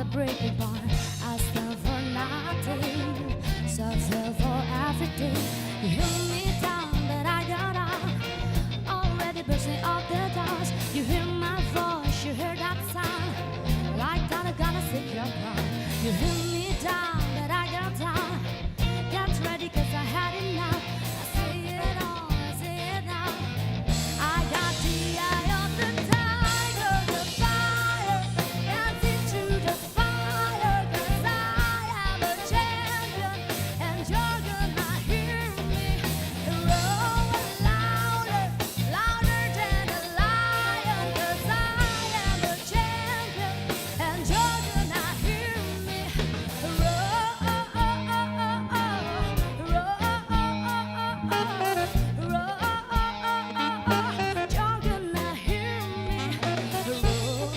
heartbreaking bar. I sell for nothing, so sell for everything. You hear me down, but I got up, already bursting off the doors. You hear my voice, you hear that sound, like that I'm gonna sit your ground. You hear me down, but I got down. Get ready, 'cause I had enough. I see it all, I see it now. I got the eye of the tiger, the fire, dancing through the fire. 'Cause I am a champion, and you're gonna hear me roar louder, louder than a lion. 'Cause I am a champion, and you're gonna hear me roar, you're gonna hear me roar.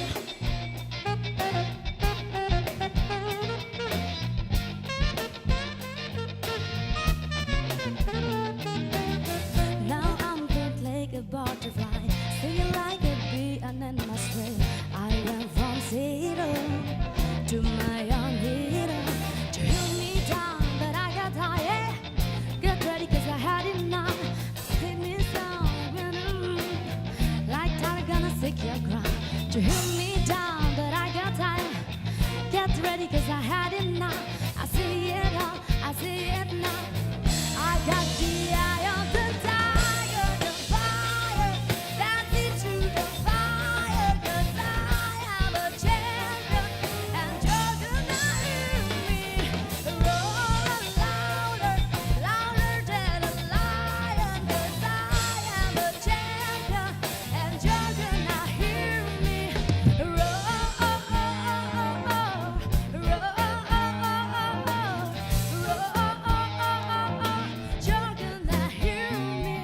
Now I'm built like a butterfly, singing like a bee and in my swing. I went from zero to my own hero. To heal me down, but I got high. Get ready, 'cause I had enough. Hit me down, like that I'm gonna stick your ground. To heal me down, but I got time. Get ready, 'cause I had enough. I see it all, I see it now. I got the eye of the tiger, the fire, dancing through the fire. 'Cause I am a champion, and you're gonna hear me roar louder, louder than a lion. 'Cause I am a champion, and you're gonna hear me roar, you're gonna hear me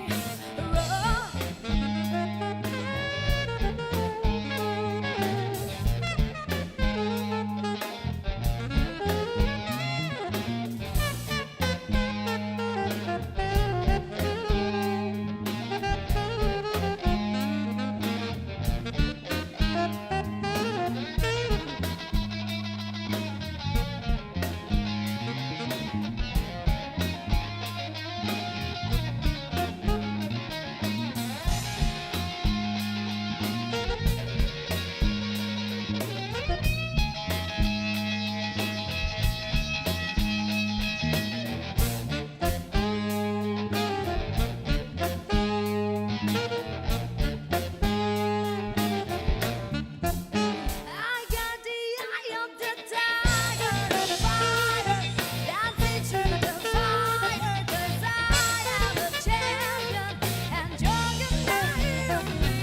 I got the eye of the tiger, the fire, dancing through the fire. 'Cause I am a champion, and you're gonna hear me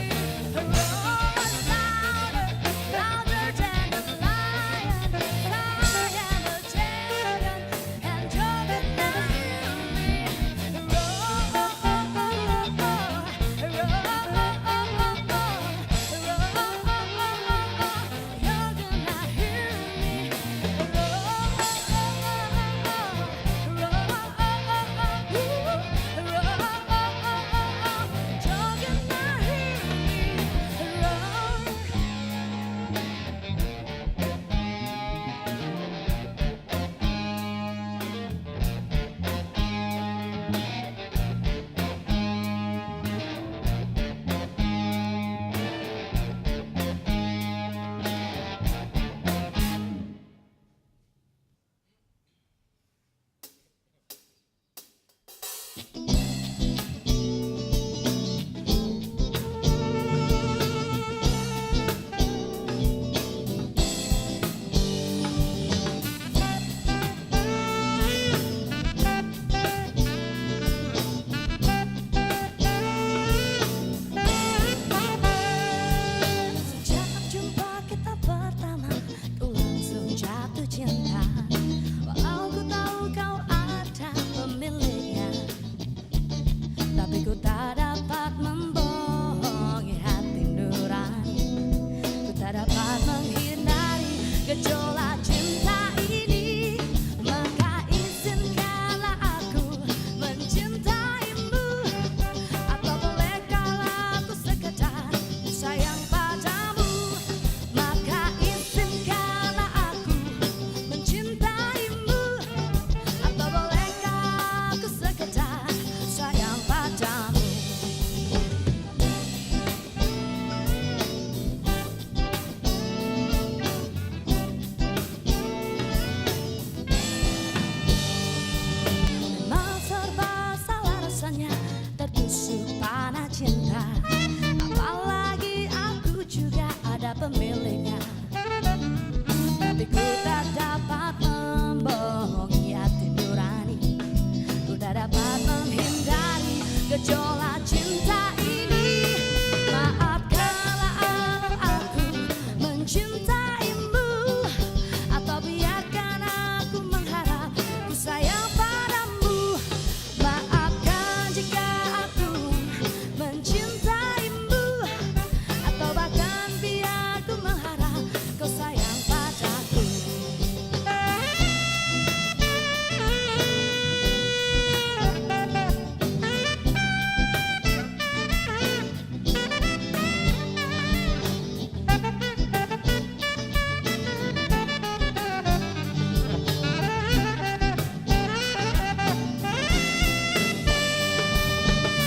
roar louder, louder than a lion. 'Cause I am a champion, and you're gonna hear me roar, you're gonna hear me Sejak jumpa kita pertama, ku langsung jatuh cinta. Walau ku tahu kau ada pemiliknya, tapi ku tak dapat membohongi hati nurani. Ku tak dapat menghindari gejolak cinta ini. Maka izinkanlah aku mencintaimu. Atau bolehkah aku sekedar sayang padamu. Maka izinkanlah aku gejolak cinta ini. Maaf kalau aku mencintaimu, atau biarkan aku mengharap ku sayang padamu. Maafkan jika aku mencintaimu, atau bahkan biar ku mengharap kau sayang padaku.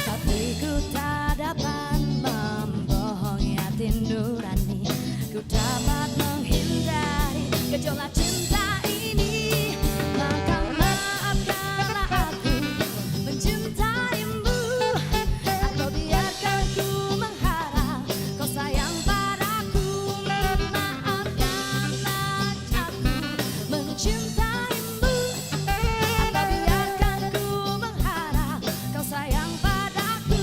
Tapi ku tak dapat membohongi hati nurani. Ku dapat menghindari gejolak cinta ini. Maka maafkanlah aku mencintaimu, atau biarkan ku mengharap kau sayang padaku. Maafkanlah aku mencintaimu, atau biarkan ku mengharap kau sayang padaku.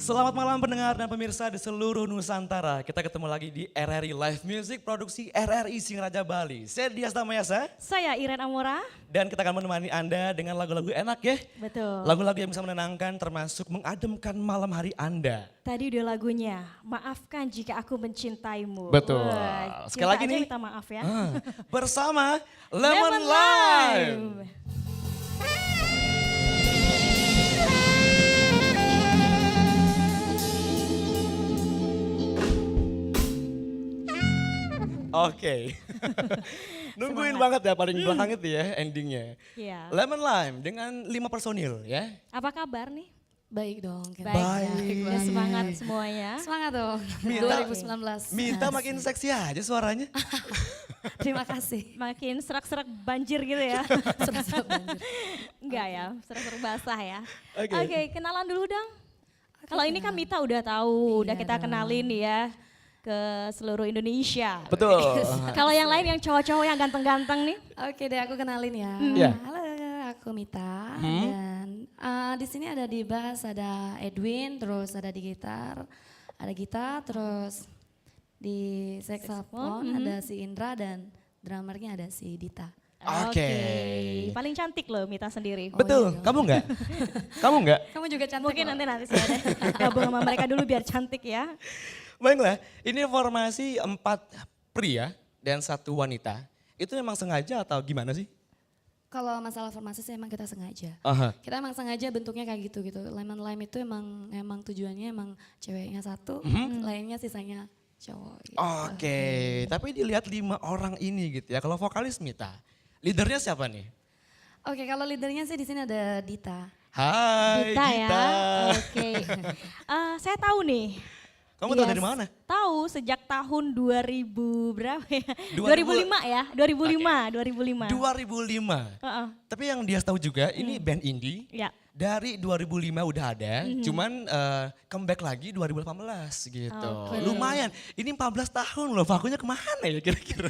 Selamat malam pendengar dan pemirsa di seluruh Nusantara. Kita ketemu lagi di RRI Live Music produksi RRI Singaraja Bali. Saya Dias Tamayasa Saya Iren Amora. dan kita akan menemani Anda dengan lagu-lagu enak ya. Betul. Lagu-lagu yang bisa menenangkan termasuk mengademkan malam hari Anda. Tadi udah lagunya, maafkan jika aku mencintaimu. Betul. Wah, Sekali kita lagi aja nih. minta maaf ya. Bersama Lemon Lime. Oke. Nungguin banget ya paling belakang itu ya endingnya. Iya. Lemon Lime dengan 5 personil ya. Apa kabar nih? Baik dong. kita. Baik. Udah semangat semuanya. Semangat dong. Mita- 2019. Minta makin seksi aja suaranya. Terima kasih. Makin serak-serak banjir gitu ya. Serak-serak banjir. Enggak ya, serak-serak basah ya. Oke. Oke, kenalan dulu dong. Kalau ini kan Mita udah tahu, udah Iya kita dong. kenalin ya ke seluruh Indonesia. Betul. Kalau yang lain yang cowok-cowok yang ganteng-ganteng nih, Oke deh, aku kenalin ya. Iya. Halo, aku Mita. Dan di sini ada di bass, ada Edwin, terus ada di gitar, terus di saxophone ada si Indra dan drummernya ada si Dita. Oke. Paling cantik loh Mita sendiri. Betul. iya dong. Kamu enggak? Kamu enggak? Kamu juga cantik. Mungkin loh. nanti saya gabung sama mereka dulu biar cantik ya. Baiklah, ini formasi 4 pria dan 1 wanita. Itu memang sengaja atau gimana sih? Kalau masalah formasi sih emang kita sengaja. Aha. Kita emang sengaja bentuknya kayak gitu. Lemon Lime itu emang tujuannya emang ceweknya satu, lainnya sisanya cowok. Gitu. Oke, tapi dilihat 5 orang ini gitu ya. Kalau vokalis Mita, leadernya siapa nih? Oke, kalau leadernya sih di sini ada Dita. Hai Dita ya. Gita. Oke. Saya tahu nih. Kamu tahu Yes. dari mana? Tahu sejak tahun 2000 berapa ya? 2000. 2005 ya, 2005. 2005. Heeh. Tapi yang dia tahu juga ini band indie. Ya. Dari 2005 udah ada, cuman comeback lagi 2018 gitu. Oke. Lumayan, ini 14 tahun loh, vakunya kemana ya kira-kira?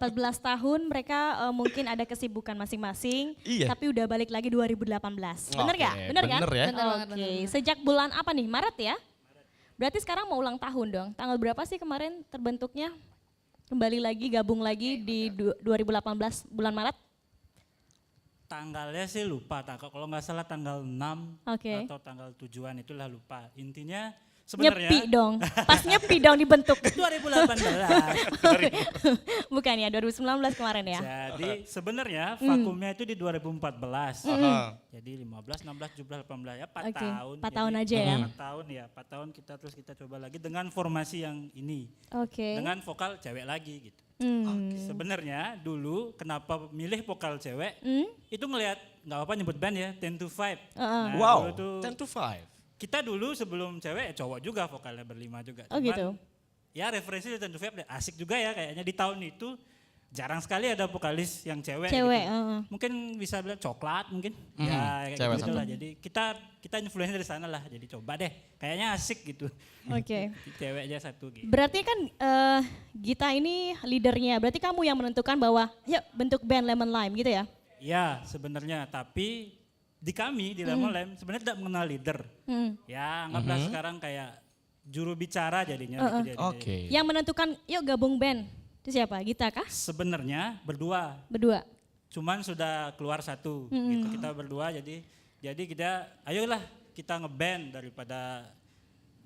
14 tahun mereka mungkin ada kesibukan masing-masing, Iya. tapi udah balik lagi 2018. Bener Oke, gak? Bener kan? bener ya. Bener banget, Oke, bener. sejak bulan apa nih? Maret ya? Berarti sekarang mau ulang tahun dong. Tanggal berapa sih kemarin terbentuknya? Kembali lagi, gabung lagi di 2018 bulan Maret? Tanggalnya sih lupa, kalau nggak salah tanggal 6 Oke. atau tanggal tujuan itulah lupa. Intinya sebenarnya Nyepi dong, pas nyepi dong dibentuk. 2018. Bukan ya, 2019 kemarin ya? Jadi sebenarnya vakumnya itu di 2014. Aha. Jadi 15, 16, 17, 18 ya 4 Oke, tahun. 4 tahun Jadi aja ya? 4 tahun ya, 4 tahun kita coba lagi dengan formasi yang ini. Oke. Dengan vokal cewek lagi gitu. Sebenarnya dulu kenapa milih vokal cewek itu ngelihat nggak apa-apa nyebut band ya 10 to 5. Nah, Wow, dulu tuh 10 to 5. kita dulu sebelum cewek cowok juga vokalnya berlima juga. Oh gitu. Ya referensi dari Tentu Feb asik juga ya kayaknya di tahun itu jarang sekali ada vokalis yang cewek. Cewek, Gitu. Mungkin bisa bilang coklat mungkin. Ya kayak cewek gitu satu. lah. Jadi kita influence dari sana lah. Jadi coba deh. Kayaknya asik gitu. Oke. Cewek aja satu gitu. Berarti kan Gita ini leadernya, berarti kamu yang menentukan bahwa yuk bentuk band Lemon Lime gitu ya? Ya sebenarnya tapi di kami di Lemon Lime sebenarnya tidak mengenal leader. Ya anggaplah sekarang kayak juru bicara jadinya. Gitu, Oke. Yang menentukan yuk gabung band, itu siapa? Gita kah? Sebenarnya berdua. Berdua? Cuman sudah keluar satu gitu kita berdua jadi kita ayolah kita ngeband daripada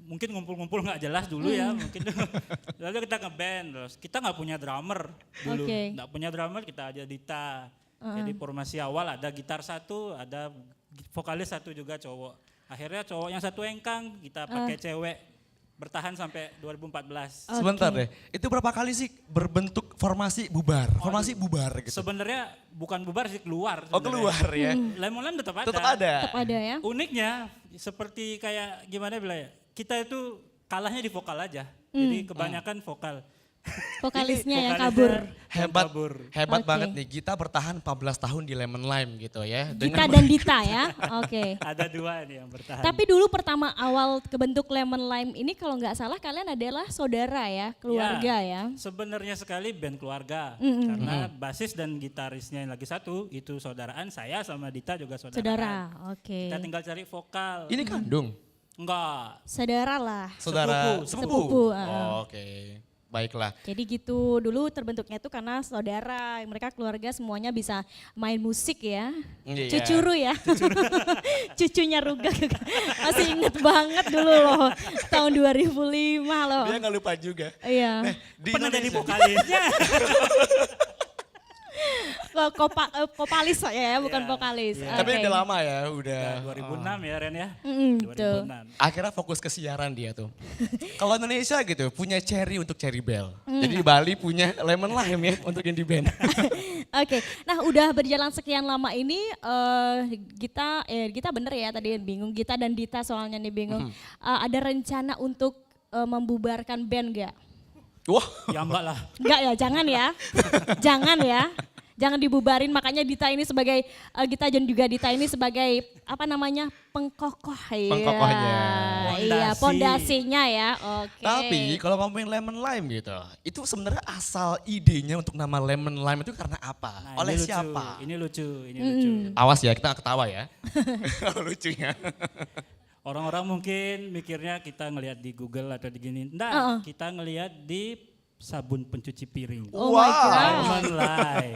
mungkin ngumpul-ngumpul nggak jelas dulu ya mungkin lalu kita ngeband terus kita nggak punya drummer dulu Oke. nggak punya drummer kita aja Dita jadi formasi awal ada gitar satu ada vokalis satu juga cowok akhirnya cowok yang satu engkang kita pakai cewek bertahan sampai 2014. Sebentar deh, itu berapa kali sih berbentuk formasi bubar? Formasi bubar gitu. Sebenarnya bukan bubar sih keluar. Oh keluar ya? Lemon Lime tetap ada. Tetap ada? Tetap ada ya? Uniknya seperti kayak gimana bilang ya, kita itu kalahnya di vokal aja. Jadi kebanyakan vokal. Vokalisnya Jadi yang vokalisnya kabur. Hebat, kabur. hebat Oke. banget nih. Kita bertahan 14 tahun di Lemon Lime gitu ya. Gita dan Dita ya? Oke. Ada dua nih yang bertahan. Tapi dulu pertama awal kebentuk Lemon Lime ini kalau nggak salah kalian adalah saudara ya, keluarga ya? Sebenarnya sekali band keluarga. Karena basis dan gitarisnya yang lagi satu itu saudaraan, saya sama Dita juga saudaraan. Saudara, oke. Kita tinggal cari vokal. Ini kandung? Enggak. Saudara lah. Saudara? Sepupu, Oh, oke, baiklah. Jadi gitu dulu terbentuknya itu karena saudara, mereka keluarga semuanya bisa main musik ya. Iya. Cucuru ya. Cucunya Ruga masih inget banget dulu loh. Tahun 2005 loh. Dia nggak lupa juga. Iya. Di Pernah jadi Indonesia. vokalisnya. Vokalis ya, bukan Iya, vokalis. iya. Tapi Oke. udah lama ya, udah. 2006 ya Ren ya. Tuh. 2006. Akhirnya fokus ke siaran dia tuh. Kalau Indonesia gitu punya Cherry untuk Cherry Bell. Jadi di Bali punya Lemon Lime ya untuk indie band. Oke, nah udah berjalan sekian lama ini Gita bener ya tadi bingung, Gita dan Dita soalnya nih bingung. Ada rencana untuk membubarkan band gak? Wah, Ya enggak lah. Enggak ya, jangan ya. Jangan ya. Jangan dibubarin, makanya Dita ini sebagai, Gita dan juga Dita ini sebagai apa namanya pengkokoh. Iya. Pengkokohnya. Iya, Pondasi. pondasinya ya, oke. tapi kalau ngomongin Lemon Lime gitu, itu sebenarnya asal idenya untuk nama Lemon Lime itu karena apa? Nah, Oleh ini lucu, siapa? Ini lucu, ini lucu. Awas ya, kita ketawa ya. Lucunya. Orang-orang mungkin mikirnya kita ngelihat di Google atau di gini. Enggak, kita ngelihat di sabun pencuci piring. Oh my God. Lemon Lime.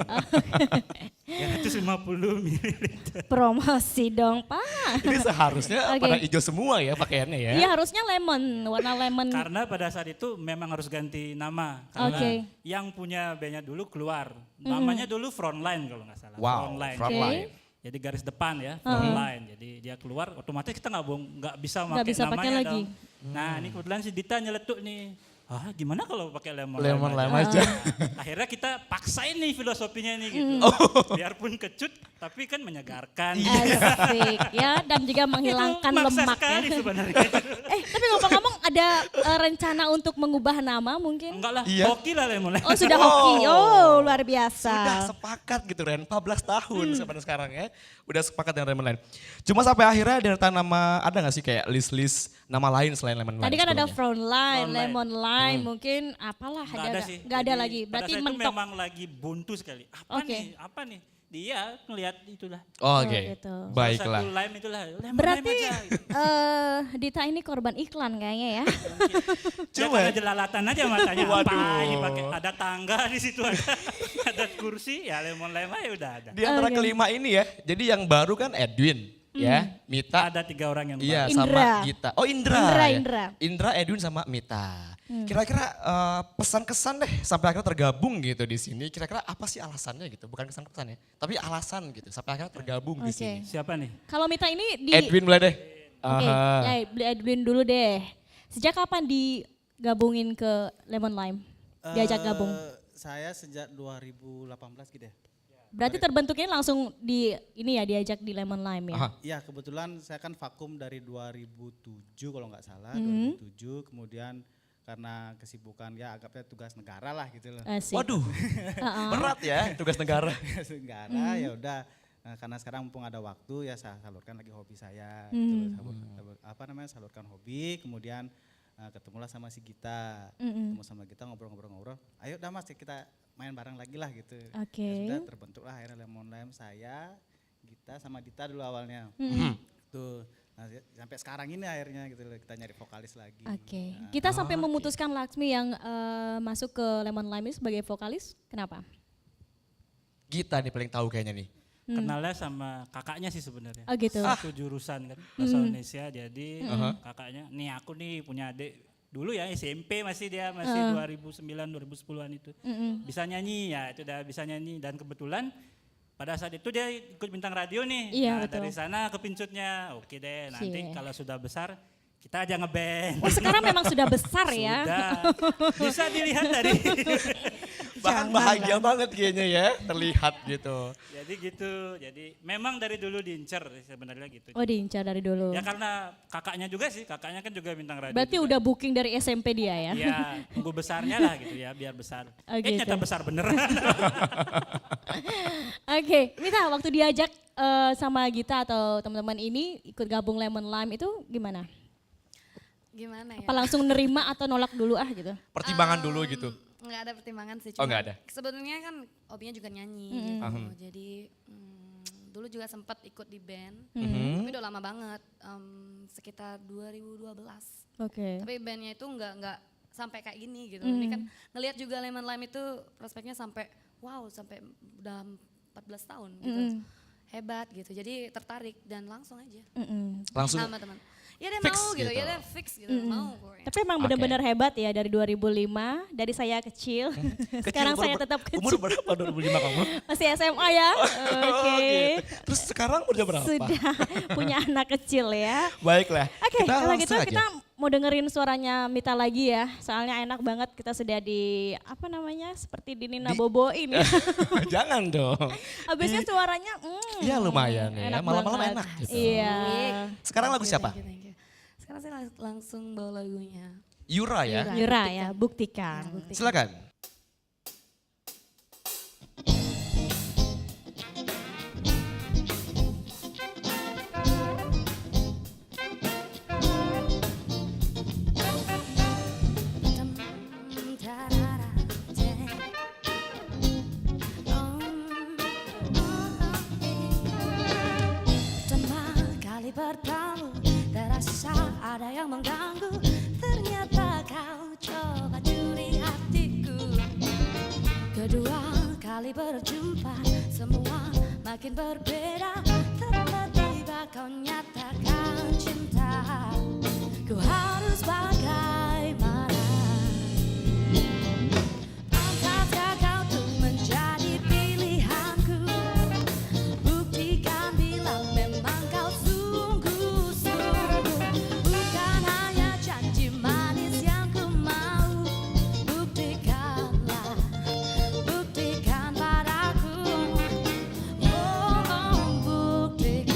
Yang 150 ml. Promosi dong Pak. Ini seharusnya Oke. pada hijau semua ya pakaiannya ya. Iya harusnya lemon, warna lemon. Karena pada saat itu memang harus ganti nama. Karena Oke. yang punya bandnya dulu keluar. Namanya dulu Frontline kalau nggak salah. Wow, Frontline. Frontline. Jadi garis depan ya, Frontline. Jadi dia keluar otomatis kita nggak bisa Nggak pakai bisa pakai namanya lagi. dong. Nah ini kebetulan si Dita nyeletuk nih. Ah gimana kalau pakai Lemon Lemon Lime Lime aja? aja. Akhirnya kita paksain nih filosofinya nih gitu. Biarpun kecut tapi kan menyegarkan. Asik ya, dan juga menghilangkan Itu maksa lemak sekali ya. sebenarnya. Tapi ngomong-ngomong ada rencana untuk mengubah nama mungkin? Enggak lah, Iya. hoki lah Lemon Lime. Oh sudah hoki, oh luar biasa. Sudah sepakat gitu Ren, 14 tahun sampai sekarang ya. Udah sepakat dengan Lemon Lime. Cuma sampai akhirnya ada nama, ada gak sih kayak list-list nama lain selain Lemon Lime? Tadi kan ada sebelumnya? Frontline, Frontline. Lemon Lime, mungkin apalah Nggak ada ada nggak? sih. Nggak ada Jadi lagi, pada berarti saat itu mentok. memang lagi buntu sekali. Oke. Apa nih? Dia ngelihat itulah. Oh, Oh, Oke, gitu. baiklah. Satu lime itulah. Lemon Berarti lime aja. Gitu. Dita ini korban iklan kayaknya ya. Dia Cuma- karena jelalatan aja matanya. Waduh. Apa ini pakai ada tangga di situ ada kursi ya lemon lime aja udah ada. Di antara Oke. kelima ini ya, jadi yang baru kan Edwin ya, Mita, Ada 3 orang yang iya baru. sama Indra. Gita. Oh Indra. Indra, ya. Indra. Indra, Edwin sama Mita. Kira-kira pesan kesan deh sampai akhirnya tergabung gitu di sini. Kira-kira apa sih alasannya gitu? Bukan kesan kesan ya, tapi alasan gitu sampai akhirnya tergabung di Oke. sini. Siapa nih? Kalau Mita ini di Edwin mulai deh. Oke, Aha. ya beli Edwin dulu deh. Sejak kapan digabungin ke Lemon Lime? Diajak gabung. Saya sejak 2018 gitu ya. Berarti terbentuknya langsung di ini ya diajak di Lemon Lime ya. Aha. Iya kebetulan saya kan vakum dari 2007 kalau nggak salah, Hmm. 2007 kemudian karena kesibukan ya anggapnya tugas negara lah gitu loh. Asik. Waduh, berat ya tugas negara. Tugas negara ya udah. Nah, karena sekarang mumpung ada waktu ya saya salurkan lagi hobi saya gitu. Salurkan hobi kemudian ketemulah sama si Gita. Ketemu sama Gita ngobrol-ngobrol. Ayo dah Mas kita main bareng lagi lah gitu. Oke. Ya sudah terbentuklah akhirnya Lemon Lime saya, Gita sama Dita dulu awalnya. Tuh. Nah, sampai sekarang ini akhirnya gitu loh, kita nyari vokalis lagi. Oke. Kita sampai memutuskan Laksmi yang masuk ke Lemon Lime ini sebagai vokalis. Kenapa? Gita nih paling tahu kayaknya nih. Kenalnya sama kakaknya sih sebenarnya. Oh gitu. Satu jurusan kan bahasa Indonesia. Jadi kakaknya, nih aku nih punya adik dulu ya SMP masih dia masih 2009 2010-an itu. Bisa nyanyi ya itu udah bisa nyanyi dan kebetulan pada saat itu dia ikut bintang radio nih. Iya, Nah, betul. dari sana kepincutnya. Oke deh, nanti Cie. kalau sudah besar kita aja ngeband. Oh sekarang memang sudah besar ya. Sudah. Bisa dilihat dari. Bahkan bahagia banget kayaknya ya, terlihat gitu. Jadi gitu. Jadi memang dari dulu diincer sebenarnya gitu. Oh diincar dari dulu. Ya karena kakaknya juga sih, kakaknya kan juga bintang radio. Berarti juga. udah booking dari SMP dia ya? Iya, tunggu besarnya lah gitu ya, biar besar. Oh, gitu. Nyata besar beneran. Oke, Mita waktu diajak sama Gita atau teman-teman ini ikut gabung Lemon Lime itu gimana? Gimana ya? Apa langsung nerima atau nolak dulu gitu? Pertimbangan dulu gitu. Nggak ada pertimbangan sih. Oh, nggak ada? Sebenarnya kan hobinya juga nyanyi gitu. Jadi dulu juga sempat ikut di band. Tapi udah lama banget. Sekitar 2012. Oke. Tapi bandnya itu nggak sampai kayak gini gitu. Ini kan ngelihat juga Lemon Lime itu prospeknya sampai wow sampai udah 14 tahun gitu. Hebat gitu. Jadi tertarik dan langsung aja. Langsung Sama teman. Ya dia fix mau gitu, gitu. ya dia fix gitu, mau pokoknya. Tapi emang benar-benar hebat ya dari 2005, dari saya kecil, sekarang saya tetap Umur kecil. berapa 2005 kamu? Masih SMA ya? Oke. Gitu. Terus sekarang udah berapa? Sudah punya anak kecil ya. Baiklah. Oke, kalau gitu langsung aja. kita mau dengerin suaranya Mita lagi ya. Soalnya enak banget kita sudah di apa namanya seperti di Nina Bobo ini. Jangan dong. Habisnya suaranya Iya lumayan ya, malam-malam banget. enak gitu. Iya. Sekarang lagu siapa? Thank you. Sekarang saya langsung bawa lagunya. Yura ya. Yura ya, buktikan. Silakan. Bertemu terasa ada yang mengganggu. Ternyata kau coba curi hatiku. Kedua kali berjumpa semua makin berbeda. Tiba-tiba kau nyatakan cinta. Ku harus bagaimana? Pantaskah kau tuh menjadi pilihanku? Buktikan bila memang kau bukan hanya janji manis yang ku mau. Buktikanlah, buktikan padaku. Oh, buktikan.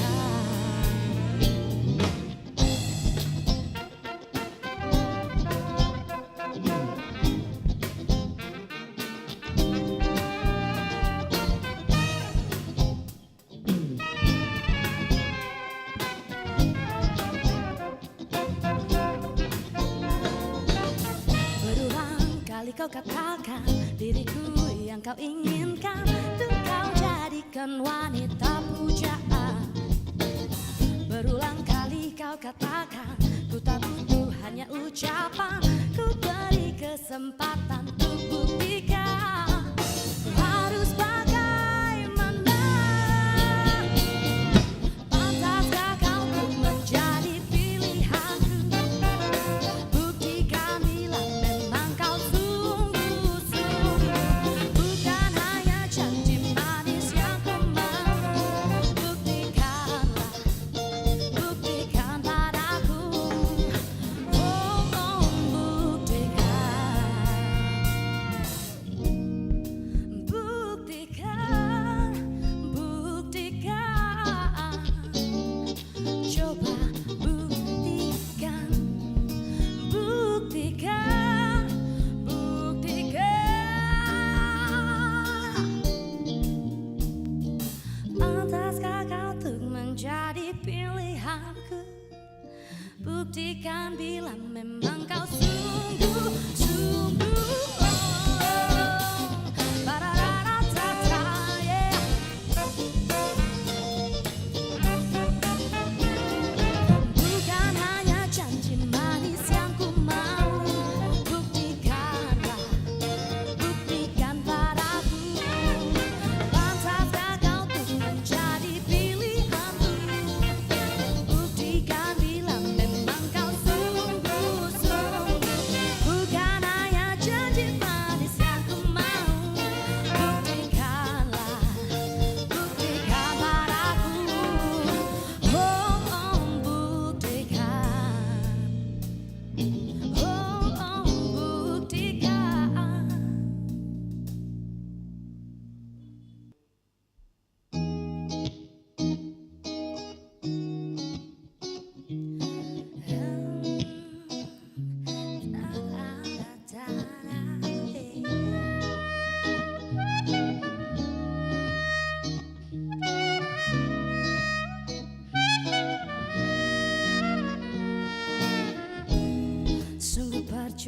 Berulang kali kau katakan diriku yang kau inginkan. Tuh kau jadikan wanita pujaan. Berulang kali kau katakan ku tak butuh hanya ucapan. Ku beri kesempatan untuk buktikan. Ku harus bagaimana? Pantaskah kau tuh menjadi pilihanku? Buktikan bila memang kau sungguh-sungguh. Bukan hanya janji manis yang ku mau. Buktikanlah, buktikan padaku. Oh, buktikan.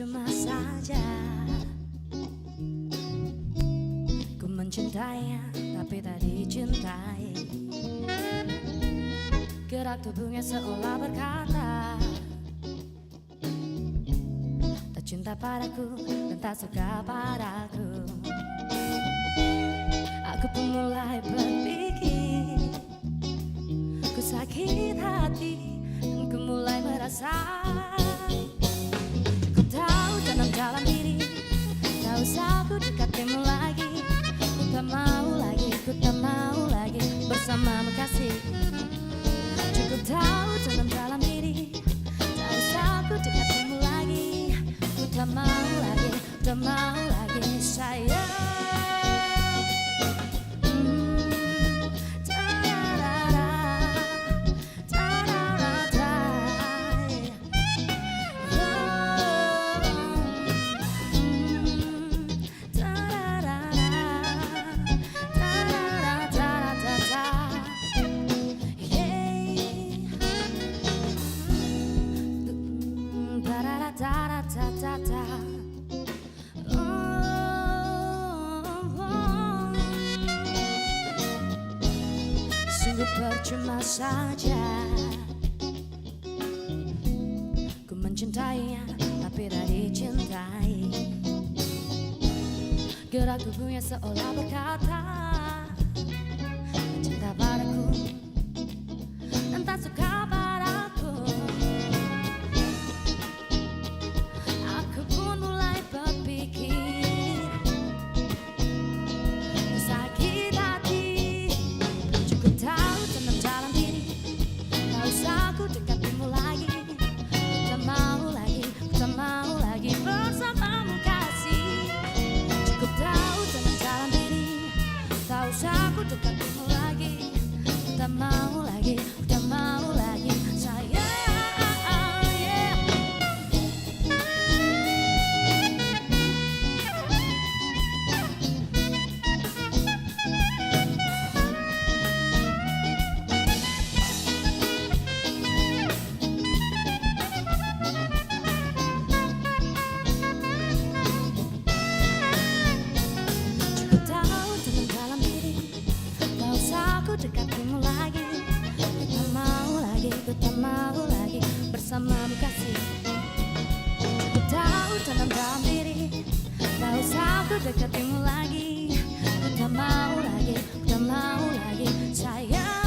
percuma saja. Ku mencintainya tapi tak dicintai. Gerak tubuhnya seolah berkata tak cinta padaku dan tak suka padaku. Aku pun mulai berpikir ku sakit hati dan ku mulai merasa ku tahu dalam dalam diri tak usah ku dekatimu lagi. Ku tak mau lagi, ku tak mau lagi bersamamu kasih. Cukup tahu dalam dalam diri tak usah ku dekatimu lagi. Ku tak mau lagi, tak mau lagi sayang. Sungguh percuma saja ku mencintainya tapi tak dicintai. Gerak tubuhnya seolah berkata cinta padaku dan tak suka padaku. Aku pun mulai berpikir sakit hati. Cukup tahu dalam dalam diri tak usah ku dekatimu lagi. Ku tak mau lagi, ku tak mau lagi bersamamu kasih. Cukup tahu dalam dalam diri tak usah ku dekatimu lagi. Ku tak mau lagi, ku tak mau lagi sayang. Yeah. Cukup tahu dalam dalam diri tak usah ku dekatimu lagi. Ku tak mau lagi, ku tak mau lagi bersamamu kasih. Cukup tahu dalam dalam diri tak usah ku dekatimu lagi. Ku tak mau lagi, ku tak mau lagi sayang.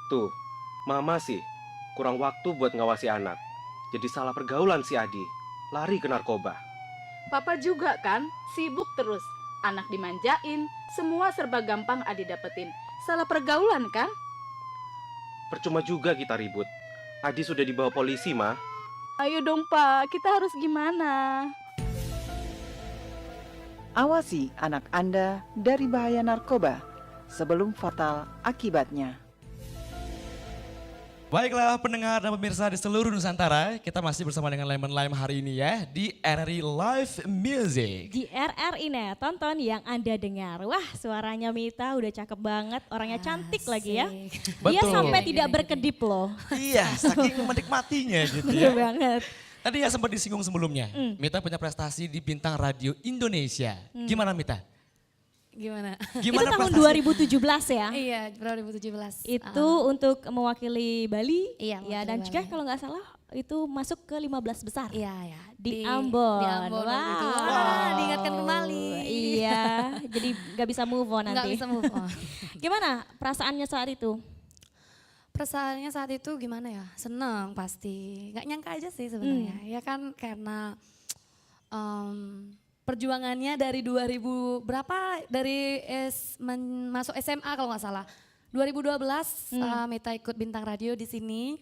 Tuh, mama sih kurang waktu buat ngawasi anak. Jadi salah pergaulan si Adi, lari ke narkoba. Papa juga kan, sibuk terus. Anak dimanjain, semua serba gampang Adi dapetin. Salah pergaulan kan? Percuma juga kita ribut. Adi sudah dibawa polisi, Ma. Ayo dong Pak, kita harus gimana? Awasi anak Anda dari bahaya narkoba sebelum fatal akibatnya. Baiklah pendengar dan pemirsa di seluruh Nusantara, kita masih bersama dengan Lemon Lime hari ini ya di RRI Live Music. Di RRI Net, tonton yang Anda dengar. Wah, suaranya Mita udah cakep banget, orangnya cantik lagi ya. Dia Betul. sampai tidak berkedip loh. Iya, saking menikmatinya gitu Iya ya. banget. Tadi ya sempat disinggung sebelumnya, Mita punya prestasi di Bintang Radio Indonesia. Gimana Mita? Gimana? Gimana Itu tahun prestasi? 2017 ya? Iya, 2017. Itu untuk mewakili Bali. Iya, Ya, mewakili dan juga Bali. kalau nggak salah itu masuk ke 15 besar. Iya, ya. Di Ambon. Di Ambon waktu itu. Wow. Wah, diingatkan kembali. Iya, jadi nggak bisa move on Nggak nanti. bisa move on. Gimana perasaannya saat itu? Perasaannya saat itu gimana ya? Seneng pasti. Nggak nyangka aja sih sebenarnya. Ya kan karena perjuangannya dari 2000 berapa dari masuk SMA kalau nggak salah. 2012 Mita ikut Bintang Radio di sini.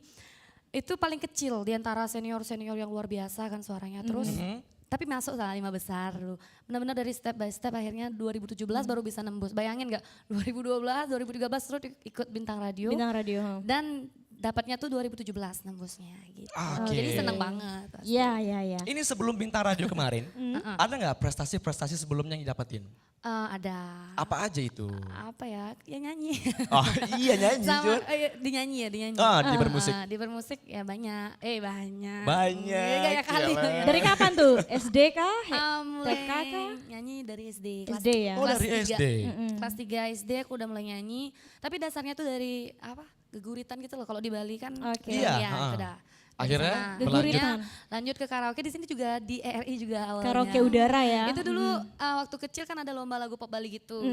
Itu paling kecil di antara senior-senior yang luar biasa kan suaranya. Terus tapi masuk salah 5 besar dulu. Benar-benar dari step by step akhirnya 2017 baru bisa nembus. Bayangin gak 2012, 2013 terus ikut Bintang Radio. Bintang Radio. Dan dapatnya tuh 2017 nembusnya gitu. Oke. Jadi seneng banget. pasti. Iya. Ini sebelum Bintang Radio kemarin, ada nggak prestasi-prestasi sebelumnya yang didapetin? Ada. Apa aja itu? Apa ya? Ya nyanyi. Oh iya nyanyi Sama Jun. dinyanyi. Di bermusik. Di bermusik ya banyak. Banyak. Banyak. Gaya kali. gila. Dari kapan tuh? SD kah? Mulai TK kah? nyanyi dari SD. SD ya? Oh dari Kelas SD. Kelas 3 SD aku udah mulai nyanyi. Tapi dasarnya tuh dari apa? Geguritan gitu loh. Kalau di Bali kan. Oke. Iya, Ya, ha. itu dah. Akhirnya Geguritan. Lanjut ke karaoke di sini juga di ERI juga awalnya. Karaoke udara ya? Itu dulu waktu kecil kan ada lomba lagu pop Bali gitu.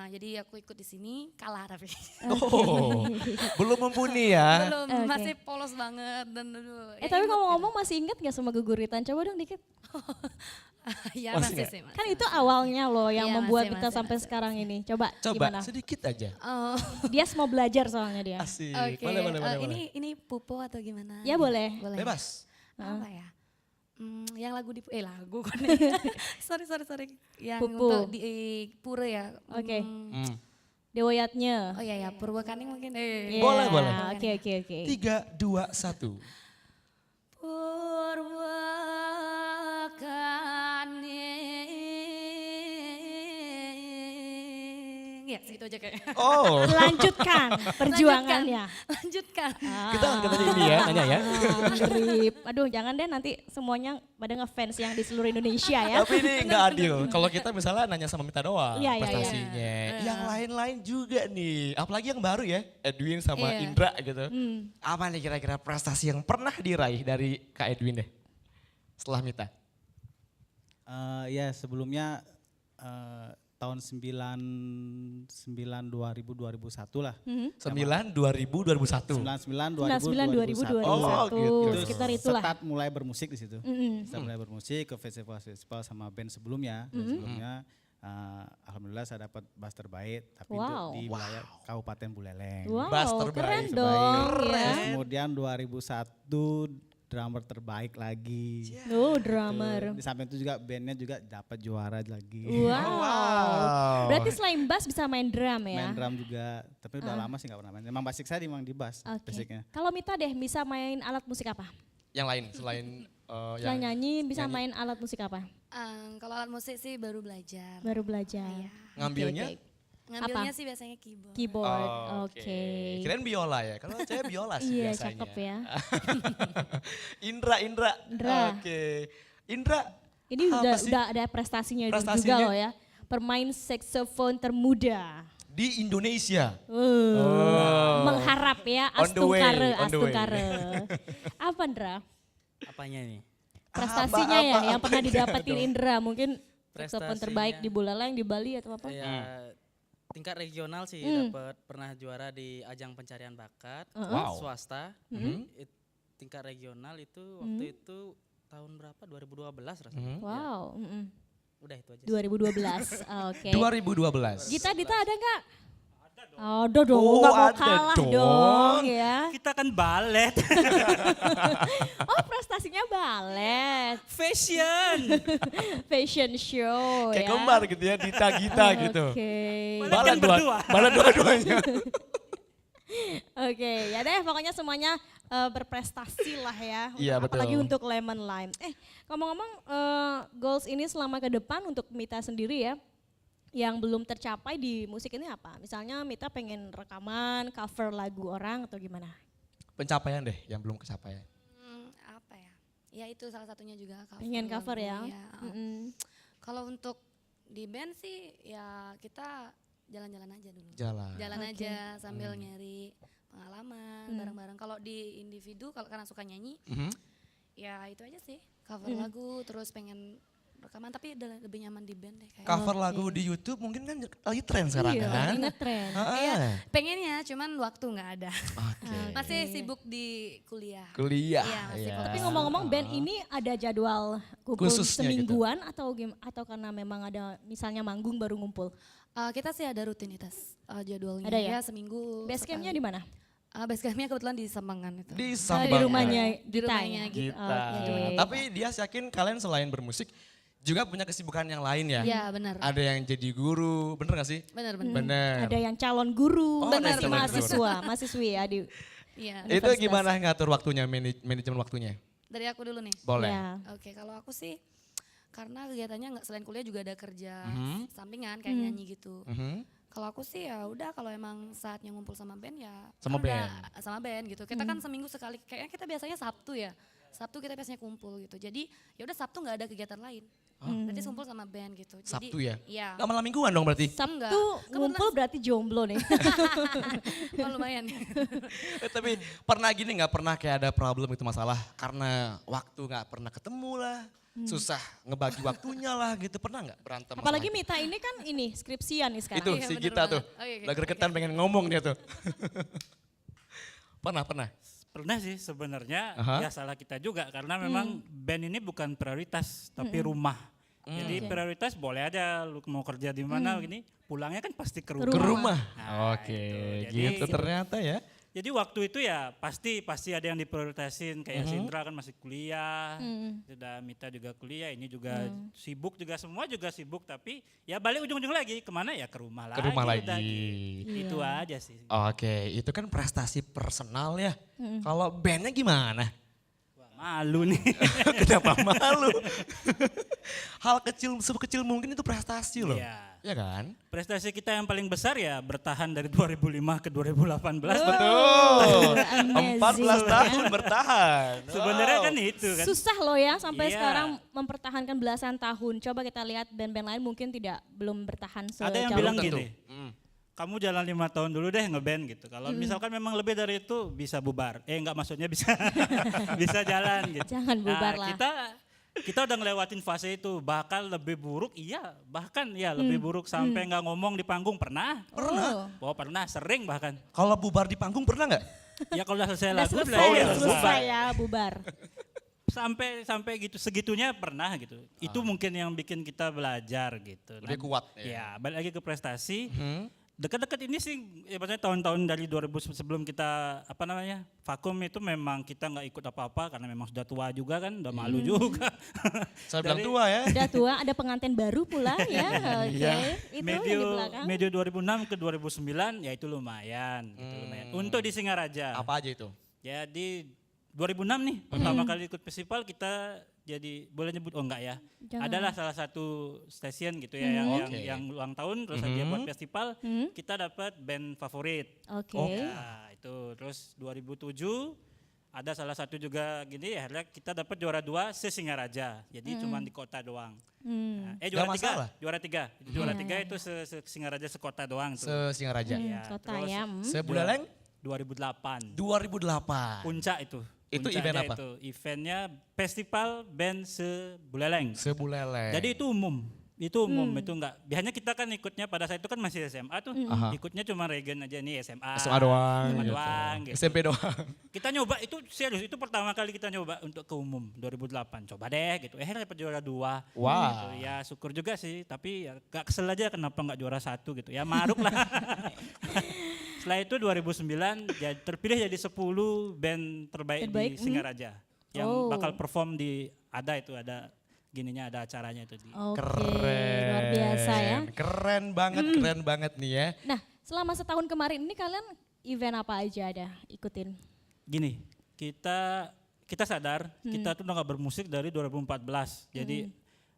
Jadi aku ikut di sini kalah tapi. Oh, belum mumpuni ya. Belum, Oke. masih polos banget dan dulu. Tapi ngomong-ngomong masih inget gak sama geguritan? Coba dong dikit. ya Masih masih nggak? sih. Masih. Kan itu awalnya loh yang Iya, membuat masih, kita masih, sampai masih. sekarang ini. Coba gimana? Sedikit aja. Oh, Dia mau belajar soalnya dia. Asik. Oke. Boleh. Ini pupo atau gimana? Ya boleh. Bebas. Apa ya? Yang lagu di lagu kan. sorry. Yang Pupu. untuk di Pura ya. Oke. Hmm. Dewoyatnya. Oh iya ya, Purwakaning mungkin. Iya. Boleh. Oke. 3, 2, 1. Purwakaning. Ya segitu aja kayaknya. Oh, Lanjutkan perjuangannya. Lanjutkan. kita angkat aja ini ya, nanya ya. Grip. Aduh jangan deh nanti semuanya pada ngefans yang di seluruh Indonesia ya. Tapi ini nggak adil. Kalau kita misalnya nanya sama Mita doang Iya, iya, prestasinya. Yang lain-lain juga nih. Apalagi yang baru ya, Edwin sama Iya. Indra gitu. Apa nih kira-kira prestasi yang pernah diraih dari Kak Edwin deh? Setelah Mita. Ya sebelumnya tahun 2001 lah. 9, 2000, 2001. 99 2000 2001. Oh, gitu. Sekitar itulah. Start mulai bermusik di situ. Start mulai bermusik ke festival sama band sebelumnya. Sebelumnya alhamdulillah saya dapat bass terbaik tapi itu Wow. di wilayah Kabupaten Buleleng. Wow, Bass terbaik. keren Terbaik. dong ya. Terus kemudian 2001 drummer terbaik lagi. Oh, drummer. Di samping itu juga bandnya juga dapat juara lagi. Wow. Berarti selain bass bisa main drum ya? Main drum juga, tapi udah lama sih nggak pernah main. Memang basic saya memang di bass, Oke. basicnya. Kalau Mita deh bisa main alat musik apa? Yang lain selain Selain nyanyi bisa nyanyi. main alat musik apa? Kalau alat musik sih baru belajar. Baru belajar. Iya. ngambilnya? Oke. Ngambilnya sih biasanya keyboard. Keyboard. Oh, Oke. Kirain biola ya. Kalau saya biola sih Iya, biasanya. cakep ya. Indra. Indra. Oke. Indra. Ini apa sih? udah ada prestasinya, juga Prestasinya? loh ya. Pemain saksofon termuda. Di Indonesia. Mengharap ya, On the way, Astungkare, on the way. Astungkare. Apa Indra? Apanya nih? Prestasinya ya yang pernah apanya didapetin dong? Indra, mungkin saksofon terbaik Prestasinya. di Buleleng, di Bali atau apa? Ya tingkat regional sih dapat pernah juara di ajang pencarian bakat Wow. swasta. Tingkat regional itu waktu itu tahun berapa? 2012 rasanya. Wow. Udah itu aja. 2012. Oke. 2012. Gita, Dita ada nggak? Ada dong, Oh, nggak mau ada kalah dong. dong ya. Kita kan balet, Oh prestasinya balet, fashion. fashion show Kayak ya. kembar gitu ya, Dita Gita gitu. Oke. Balet yang berdua. Balet dua-duanya. Oke, ya deh pokoknya semuanya berprestasi lah ya. Iya, Apalagi betul. untuk Lemon Lime. Ngomong-ngomong goals ini selama ke depan untuk Mita sendiri ya. Yang belum tercapai di musik ini apa? Misalnya Mita pengen rekaman, cover lagu orang atau gimana? Pencapaian deh yang belum kecapai. Apa ya? Ya itu salah satunya juga cover. Pengen cover ya? lagu, Kalau untuk di band sih ya kita jalan-jalan aja dulu. Jalan Oke. aja sambil nyari pengalaman bareng-bareng. Kalau di individu kalau karena suka nyanyi ya itu aja sih cover lagu terus pengen rekaman tapi udah lebih nyaman di band deh kayak. Cover lagu di YouTube mungkin kan lagi tren sekarang Iya, kan? lagi ngetren. Iya, pengennya cuman waktu nggak ada. Oke. Masih sibuk di kuliah. Kuliah. Iya, masih ya. fokus. Tapi ngomong-ngomong band ini ada jadwal kumpul Khususnya gitu. semingguan atau karena memang ada misalnya manggung baru ngumpul? Kita sih ada rutinitas jadwalnya. Ada ya? Seminggu. Base campnya di mana? Base campnya kebetulan di Sambangan itu. Di Di Sambangan. rumahnya Di rumahnya Gita. gitu. Kita. Oke. Tapi dia yakin kalian selain bermusik juga punya kesibukan yang lain ya? Iya benar. Ada yang jadi guru, bener gak sih? Benar. Bener. Ada yang calon guru, Oh, ada masih calon mahasiswa, mahasiswi ya di Iya. Itu Universitas. gimana ngatur waktunya, manajemen waktunya? Dari aku dulu nih. Boleh. Ya. Oke, kalau aku sih karena kegiatannya nggak selain kuliah juga ada kerja Mhm. sampingan kayak nyanyi gitu. Mhm. Kalau aku sih ya udah kalau emang saatnya ngumpul sama band ya Sama udah, band. sama band gitu. Kita kan seminggu sekali kayaknya kita biasanya Sabtu ya. Sabtu kita biasanya kumpul gitu. Jadi ya udah Sabtu nggak ada kegiatan lain. Berarti kumpul sama band gitu. Jadi, Sabtu ya? Iya. Gak malam mingguan dong berarti? Enggak. Sabtu ngumpul berarti jomblo nih. Oh, lumayan. Tapi pernah gini nggak pernah kayak ada problem itu masalah karena waktu nggak pernah ketemu lah, susah ngebagi waktunya lah gitu, pernah nggak berantem? Apalagi masalah? Mita ini kan ini skripsian nih sekarang. Itu Iya, si bener Gita tuh, banget. Oh, iya, lagi oke, gregetan pengen ngomong dia tuh. pernah. Pernah sih sebenarnya Aha. ya salah kita juga karena memang band ini bukan prioritas tapi rumah. Jadi Oke. prioritas boleh aja lu mau kerja di mana gini, pulangnya kan pasti ke rumah. Ke rumah. Nah, Oke, itu. gitu ternyata ya. Jadi waktu itu ya pasti ada yang diprioritasin kayak Sindra kan masih kuliah, sudah Mita juga kuliah, ini juga sibuk juga semua juga sibuk tapi ya balik ujung-ujung lagi kemana ya ke rumah lagi. Ke rumah udah lagi. gitu. Itu aja sih. Oke, itu kan prestasi personal ya. Kalau bandnya gimana? Wah, malu nih. Kenapa malu? Hal kecil, sekecil mungkin itu prestasi loh. Iya. Ya kan? Prestasi kita yang paling besar ya bertahan dari 2005 ke 2018. Betul. Amazing. 14 tahun bertahan. Sebenarnya Wow. kan itu kan. Susah loh ya sampai Iya. sekarang mempertahankan belasan tahun. Coba kita lihat band-band lain mungkin belum bertahan sejauh Ada yang bilang tentu. gini, kamu jalan 5 tahun dulu deh ngeband gitu. Kalau misalkan memang lebih dari itu bisa bubar. Enggak maksudnya bisa bisa jalan gitu. Jangan bubar lah. Kita udah ngelewatin fase itu. Bahkan lebih buruk, bahkan lebih buruk sampai nggak ngomong di panggung pernah. Pernah. Oh pernah, sering bahkan. Kalau bubar di panggung pernah nggak? Ya kalau udah selesai Udah lagu selesai, udah selesai ya bubar. sampai gitu segitunya pernah gitu. Itu mungkin yang bikin kita belajar gitu. Lebih kuat ya. Ya, balik lagi ke prestasi. Dekat-dekat ini sih, ya maksudnya tahun-tahun dari 2000 sebelum kita vakum itu memang kita nggak ikut apa-apa karena memang sudah tua juga kan, udah malu juga. Saya bilang Dari tua ya. Udah tua, ada pengantin baru pula ya. Oke, Iya. itu yang di belakang. Medio 2006 ke 2009 ya itu lumayan. Gitu, lumayan. Untuk di Singaraja. Apa aja itu? Jadi 2006 nih pertama kali ikut festival kita jadi boleh nyebut enggak ya? Jangan. Adalah salah satu stasiun gitu ya Oke. yang ulang tahun terus dia buat festival kita dapat band favorit. Oke. Ya, itu terus 2007 ada salah satu juga gini ya akhirnya kita dapat juara 2 se-Singaraja. Jadi cuma di kota doang. Nah, juara Nggak masalah. 3, juara 3. Juara 3 itu Singaraja sekota doang tuh. Se-Singaraja. Iya, Kota terus ya. Sebuleleng 2008. 2008. Puncak itu. Itu Puncaknya event apa? Itu. Eventnya festival band Sebuleleng. Sebuleleng. Jadi itu umum. Itu umum, itu enggak. Biasanya kita kan ikutnya pada saat itu kan masih SMA tuh. Aha. Ikutnya cuma regen aja nih SMA. SMA doang. SMA gitu. doang gitu. SMP doang. Kita nyoba itu serius, itu pertama kali kita nyoba untuk ke umum 2008. Coba deh gitu. Dapat juara 2. Wah. Gitu. Ya syukur juga sih, tapi ya gak kesel aja kenapa enggak juara 1 gitu. Ya maruk lah. Setelah itu 2009 terpilih jadi 10 band terbaik Terbaik, di Singaraja. Yang Oh. bakal perform ada gininya ada acaranya itu di. Oke, Keren. luar biasa ya. Keren banget nih ya. Nah, selama setahun kemarin ini kalian event apa aja ada ikutin? Gini, kita sadar kita tuh udah gak bermusik dari 2014. Jadi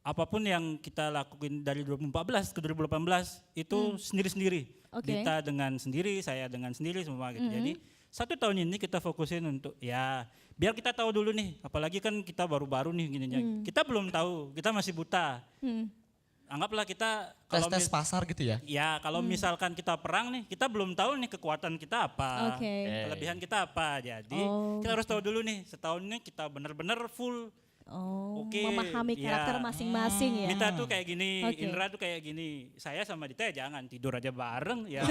apapun yang kita lakuin dari 2014 ke 2018 itu sendiri-sendiri. Oke. Dita dengan sendiri, saya dengan sendiri semua gitu. Jadi 1 tahun ini kita fokusin untuk ya biar kita tahu dulu nih, apalagi kan kita baru-baru nih gininya. Kita belum tahu, kita masih buta. Anggaplah kita kalau Tes pasar gitu ya. ya kalau misalkan kita perang nih, kita belum tahu nih kekuatan kita apa, Oke. kelebihan kita apa. Jadi Oh, kita harus tahu dulu nih, setahun ini kita benar-benar full Memahami karakter masing-masing ya. Mita tuh kayak gini, Oke. Indra tuh kayak gini. Saya sama Dita ya jangan tidur aja bareng ya.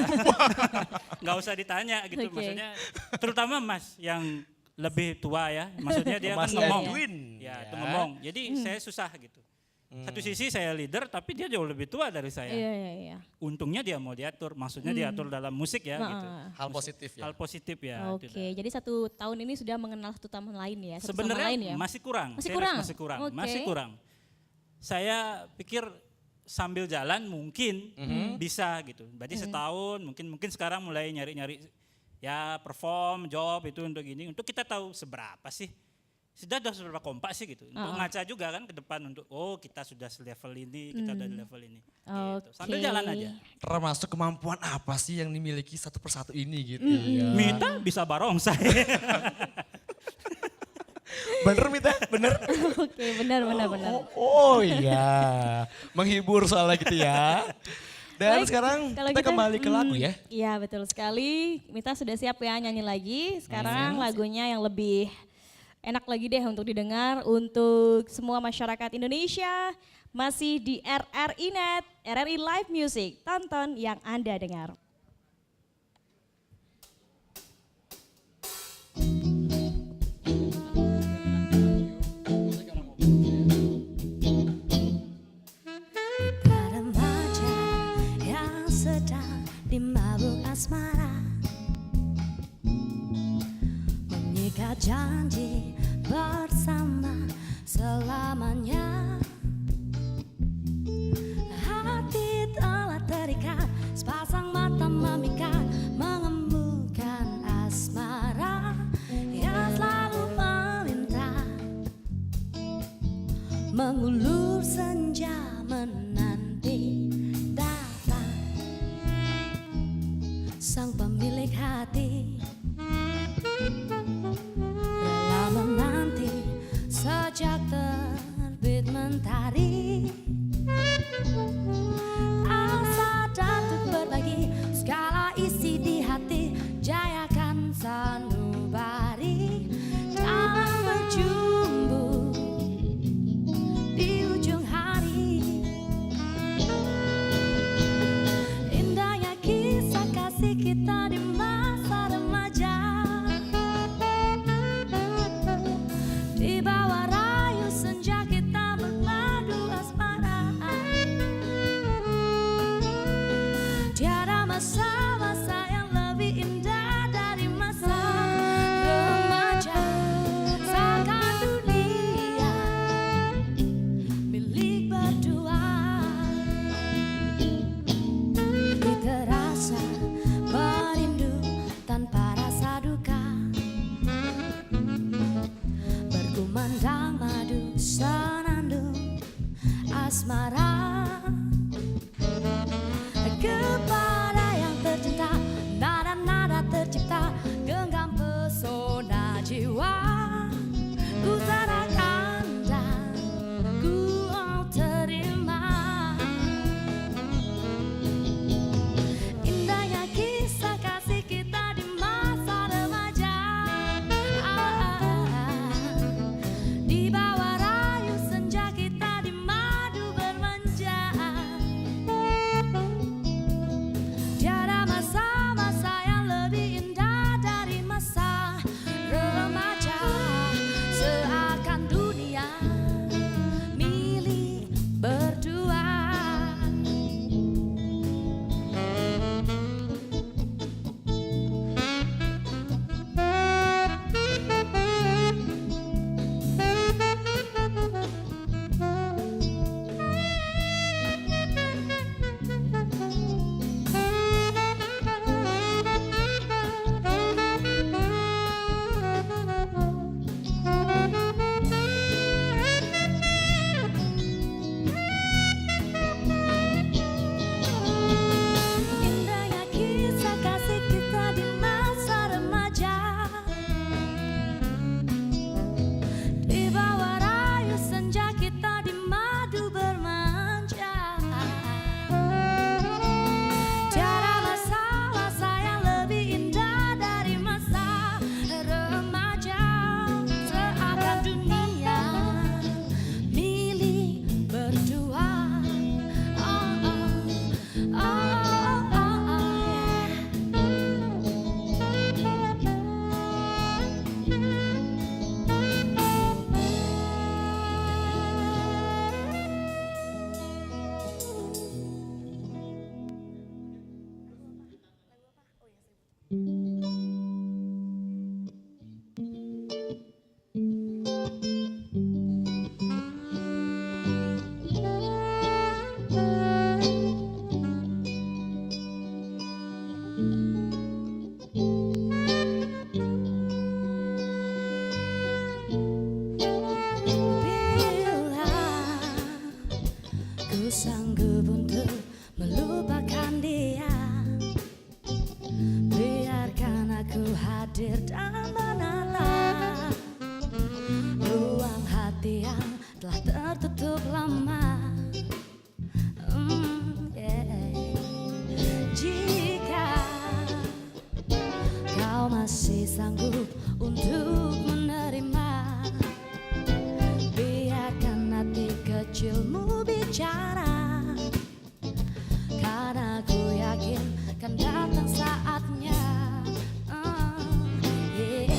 Nggak usah ditanya gitu. Oke. Maksudnya terutama Mas yang lebih tua ya. Maksudnya dia kan Mas ngomong. Edwin. Ya, itu Ya. ngomong. Jadi saya susah gitu. Satu sisi saya leader tapi dia jauh lebih tua dari saya. Iya. Untungnya dia mau diatur, maksudnya diatur dalam musik ya gitu. Hal positif ya. Hal positif ya. Oke, tidak. jadi 1 tahun ini sudah mengenal satu sama lain ya. Satu sama Sebenarnya lain ya. masih kurang. Masih Serius, kurang? Masih kurang. Oke. Masih kurang. Saya pikir sambil jalan mungkin bisa gitu. Berarti setahun mungkin sekarang mulai nyari-nyari ya perform, job itu untuk gini. Untuk kita tahu seberapa sih. Sudah seberapa kompak sih gitu. Untuk ngaca juga kan ke depan untuk kita sudah selevel ini, kita udah di level ini. Gitu. Sambil jalan aja. Termasuk kemampuan apa sih yang dimiliki satu persatu ini gitu ya. Mita bisa barongsai. Bener Mita? Bener? Oke, benar. Oh iya, menghibur soalnya gitu ya. Dan Baik, sekarang kalau kita kembali ke lagu ya. Iya, betul sekali. Mita sudah siap ya nyanyi lagi. Sekarang lagunya yang lebih enak lagi deh untuk didengar untuk semua masyarakat Indonesia. Masih di RRI Net, RRI Live Music. Tonton yang Anda dengar. Kita remaja yang sedang dimabuk asmara, mengikat janji bersama selamanya. Hati telah terikat, sepasang mata memikat, mengembukan asmara yang selalu meminta, mengulur senja menanti datang sang pemilik hati, rela menanti sejak terbit mentari. Asa dan untuk berbagi segala isi di hati, jayakan sanubari dalam berjumbu di ujung hari. Indahnya kisah kasih kita di masa remaja, di bawah rayu senja kita berpadu asmara. Tiada masa-masa yang lebih indah dari masa remaja. Seakan dunia milik berdua, terasa merindu tanpa rasa duka, berkumandang madu senandung asmara kepada yang terjadi Bila ku sanggup untuk melupakan dia, biarkan aku hadir dan menatap ruang hati yang telah tertutup lama. Yeah. Jika kau masih sanggup untuk menerima, biarkan hati kecilmu bicara, karena ku yakin kan datang saatnya. Yeah.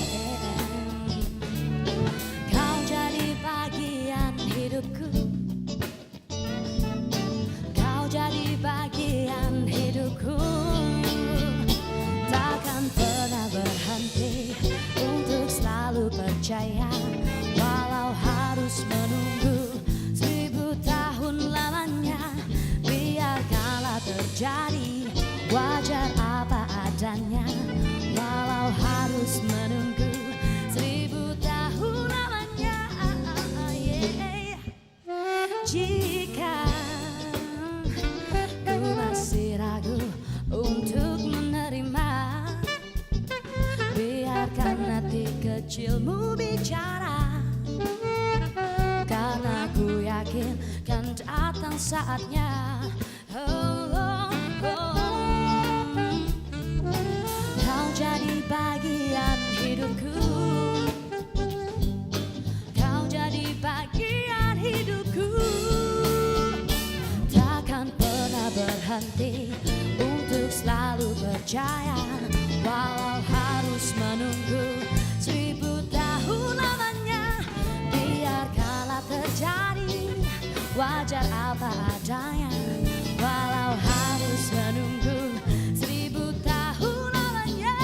Kau jadi bagian hidupku, kau jadi bagian hidupku. Takkan pernah berhenti untuk selalu percaya, walau harus menunggu 1000 tahun lamanya. Biarkanlah terjadi, wajar apa adanya, walau harus menunggu 1000 tahun lamanya. Yeah. Jika ku masih ragu untuk menerima, biarkan hati kecilmu bicara, karena ku yakin kan datang saatnya. Oh, oh, oh. Kau jadi bagian hidupku, kau jadi bagian hidupku. Takkan pernah berhenti untuk selalu percaya, walau harus menunggu 1000 tahun lamanya. Biarkanlah terjadi, wajar apa adanya, walau harus menunggu 1000 tahun lamanya.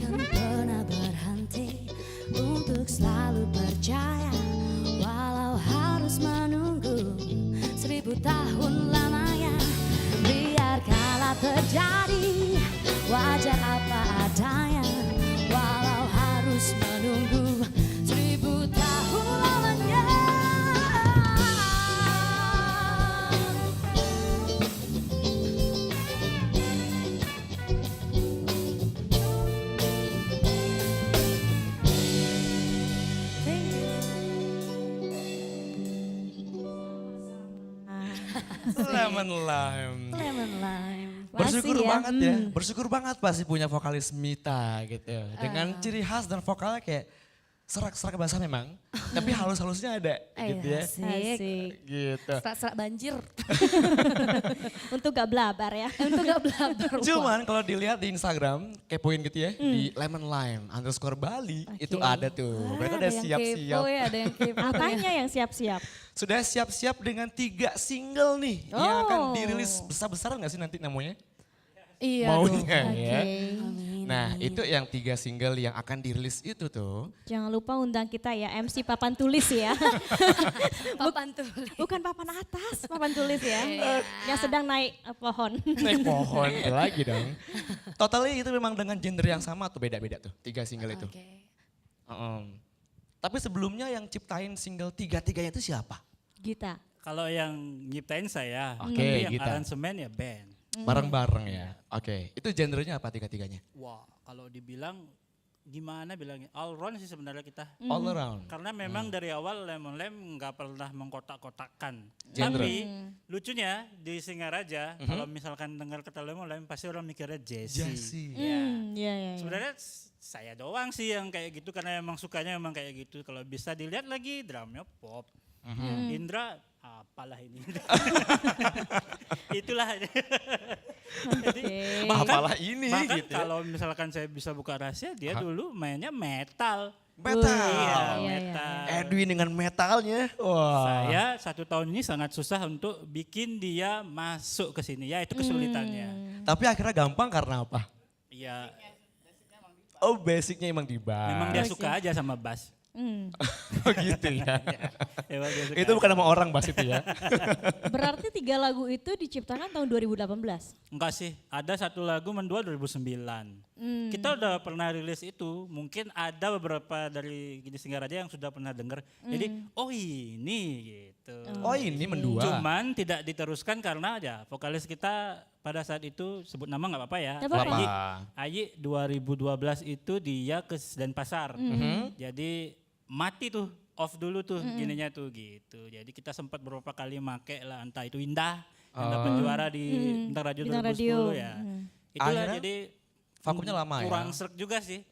Takkan pernah berhenti untuk selalu percaya, walau harus menunggu 1000 tahun lamanya. Biarkanlah terjadi, wajar apa adanya, walau harus menunggu 1000 tahun lamanya. Lemon Lime. Lemon Lime. Bersyukur Klasik ya. banget ya, bersyukur banget pasti punya vokalis Mita gitu. Dengan ciri khas dan vokalnya kayak serak-serak bahasa memang, tapi halus-halusnya ada gitu ya. Asik. Gitu. Serak-serak banjir. Untuk gak blabar ya. Untuk gak belabar. Cuman kalau dilihat di Instagram, kepoin gitu ya, di Lemon Lime _Bali, itu ada tuh. Mereka udah siap-siap. Ya, ada yang kepo. Apanya yang siap-siap? Sudah siap-siap dengan 3 single nih yang akan dirilis besar-besaran gak sih nanti namanya? Iya Maunya dong. ya. Amin. Nah itu yang 3 single yang akan dirilis itu tuh. Jangan lupa undang kita ya, MC Papan Tulis ya. Papan tulis. Bukan papan atas, papan tulis ya. Iya. Yang sedang naik pohon. Naik pohon lagi dong. Totalnya itu memang dengan genre yang sama atau beda-beda tuh 3 single itu. Oke. Tapi sebelumnya yang ciptain single 3-3-nya itu siapa? Gita. Kalau yang nyiptain saya, Oke, tapi yang Gita. aransemen ya band. Bareng-bareng ya. Oke, itu genrenya apa 3-3-nya? Wah, kalau dibilang gimana bilangnya, all round sih sebenarnya kita. All around. Karena memang dari awal Lemon Lem nggak pernah mengkotak-kotakkan. Genre. Tapi lucunya di Singaraja, kalau misalkan dengar kata Lemon Lem pasti orang mikirnya Jesse. Jesse. Ya. Iya, iya. Sebenarnya saya doang sih yang kayak gitu karena emang sukanya emang kayak gitu. Kalau bisa dilihat lagi drumnya pop. Indra apalah ini. Itulah. Jadi, Apalah ini bahkan gitu ya. kalau misalkan saya bisa buka rahasia, dia dulu mainnya metal. Metal. Iya, iya, metal. Edwin dengan metalnya. Wah. Saya 1 tahun ini sangat susah untuk bikin dia masuk ke sini. Ya itu kesulitannya. Tapi akhirnya gampang karena apa? Iya, Oh basicnya emang di bass. memang dia suka aja sama bass. Oh gitu ya. Emang dia suka Itu bukan nama orang bass itu ya. Berarti 3 lagu itu diciptakan tahun 2018. Enggak sih, ada 1 lagu mendual 2009. Kita udah pernah rilis itu, mungkin ada beberapa dari Gini Singaraja yang sudah pernah dengar. Jadi, oh ini gitu. Oh ini mendua. Cuman tidak diteruskan karena ya vokalis kita pada saat itu sebut nama nggak apa-apa ya. Nggak apa-apa. Ayi 2012 itu dia ke Denpasar. Jadi mati tuh, off dulu tuh gininya tuh gitu. Jadi kita sempat beberapa kali make lah, entah itu Indah yang dapat juara di Bintang Radio Bintang 2010 Radio. ya. Itulah Akhirnya jadi vakumnya lama ya? kurang sreg juga sih.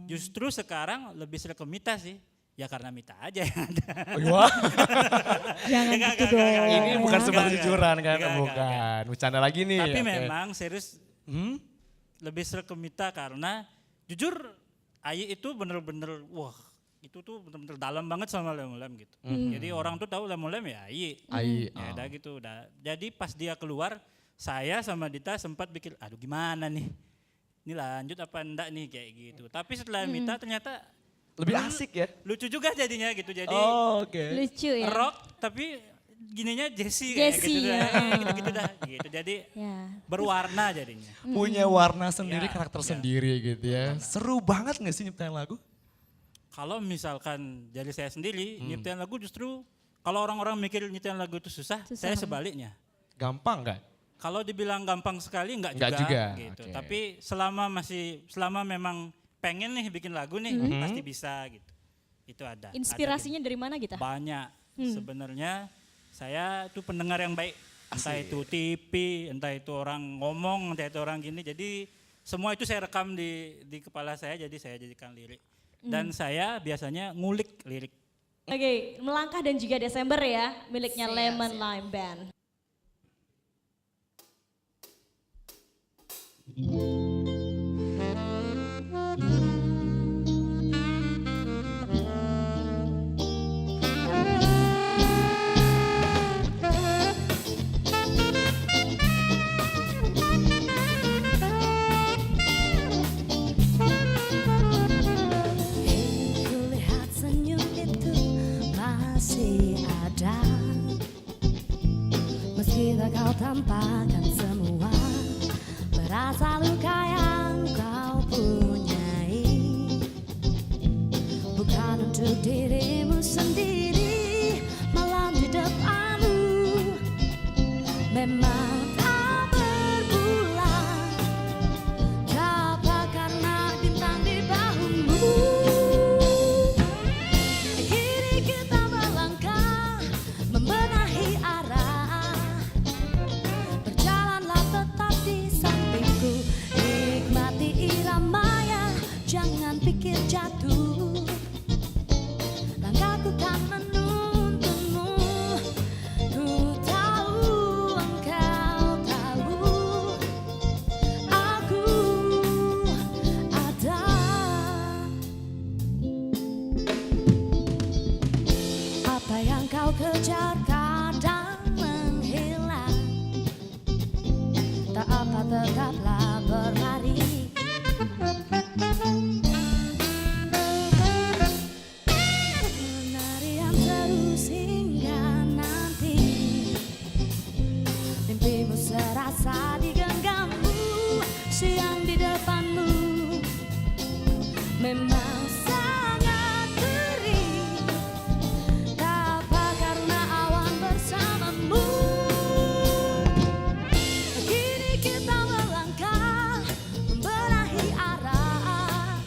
Justru sekarang lebih sreg ke Mita sih. Ya karena Mita aja yang ada. Wah, Jangan Enggak, gitu enggak, dong. ini bukan Enggak, sebuah enggak. kejujuran kan? Enggak, Bukan. Bercanda lagi nih. Tapi Oke. memang serius lebih sreg ke Mita karena jujur Ayi itu bener-bener wah itu tuh bener-bener dalam banget sama Lemon Lem gitu. Jadi orang tuh tahu Lemon Lem ya Ayi. Ayi, Ya udah gitu udah. Jadi pas dia keluar saya sama Dita sempat bikin aduh gimana nih. Ini lanjut apa enggak nih kayak gitu. Tapi setelah Mita ternyata Lebih asik ya? lucu juga jadinya gitu. Jadi Oh oke. Lucu ya. rock tapi gininya Jessie Jessie, gitu ya. dah. Gitu-gitu dah gitu. Jadi Ya. berwarna jadinya. Punya warna sendiri, Ya, karakter ya. sendiri gitu ya. Seru banget gak sih nyiptain lagu? Kalau misalkan dari saya sendiri nyiptain lagu justru kalau orang-orang mikir nyiptain lagu itu susah, saya sebaliknya. Gampang gak? Kalau dibilang gampang sekali enggak Enggak juga, gitu. oke. Tapi selama memang pengen nih bikin lagu nih pasti bisa gitu. Itu ada. Inspirasinya dari mana kita? Banyak. Sebenarnya saya tuh pendengar yang baik. Entah itu TV, entah itu orang ngomong, entah itu orang gini. Jadi semua itu saya rekam di kepala saya jadi saya jadikan lirik. Dan saya biasanya ngulik lirik. Oke, Melangkah dan juga Desember ya, miliknya Lemon Lime Band. Kulihat senyum itu masih ada, meski tak kau tampakkan semua rasa luka yang kau punyai. Bukan untuk dirimu sendiri, malam di depanmu memang tak berbulan. Apa karena bintang di bahumu? Kini kita melangkah membenahi arah. Berjalanlah tetap di sampingku, nikmati iramanya, jangan pikir jatuh. Langkahku kan menuntunmu, ku tahu engkau tahu, aku ada. Apa yang kau kejar kadang menghilang, tak apa tetaplah berlari. Larian terus hingga nanti mimpimu serasa digenggammu, siang di depanmu memang sangat kering. Tak apa karena awan bersamamu. Kini kita melangkah membenahi arah.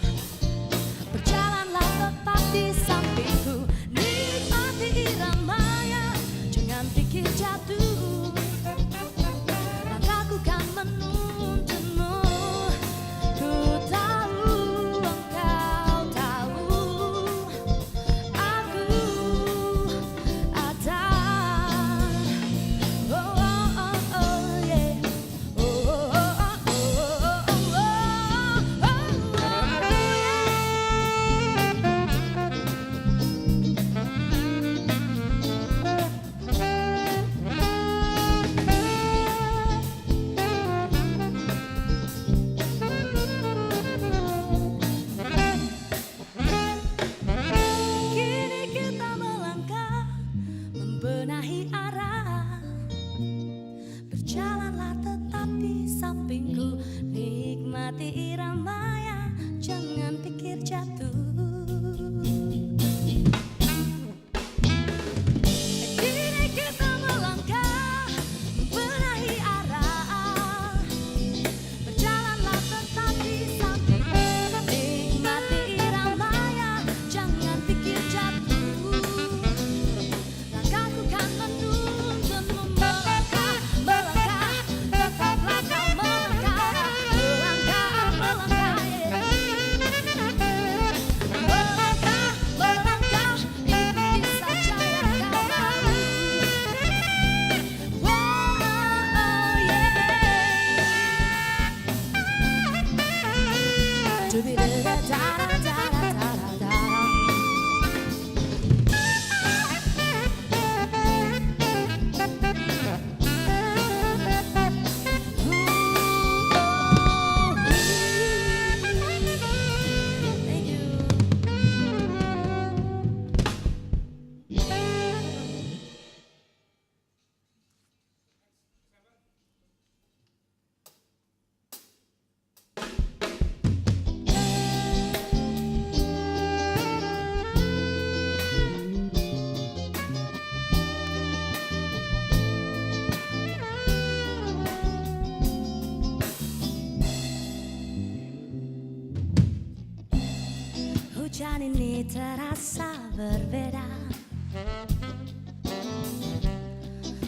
Hujan ini terasa berbeda,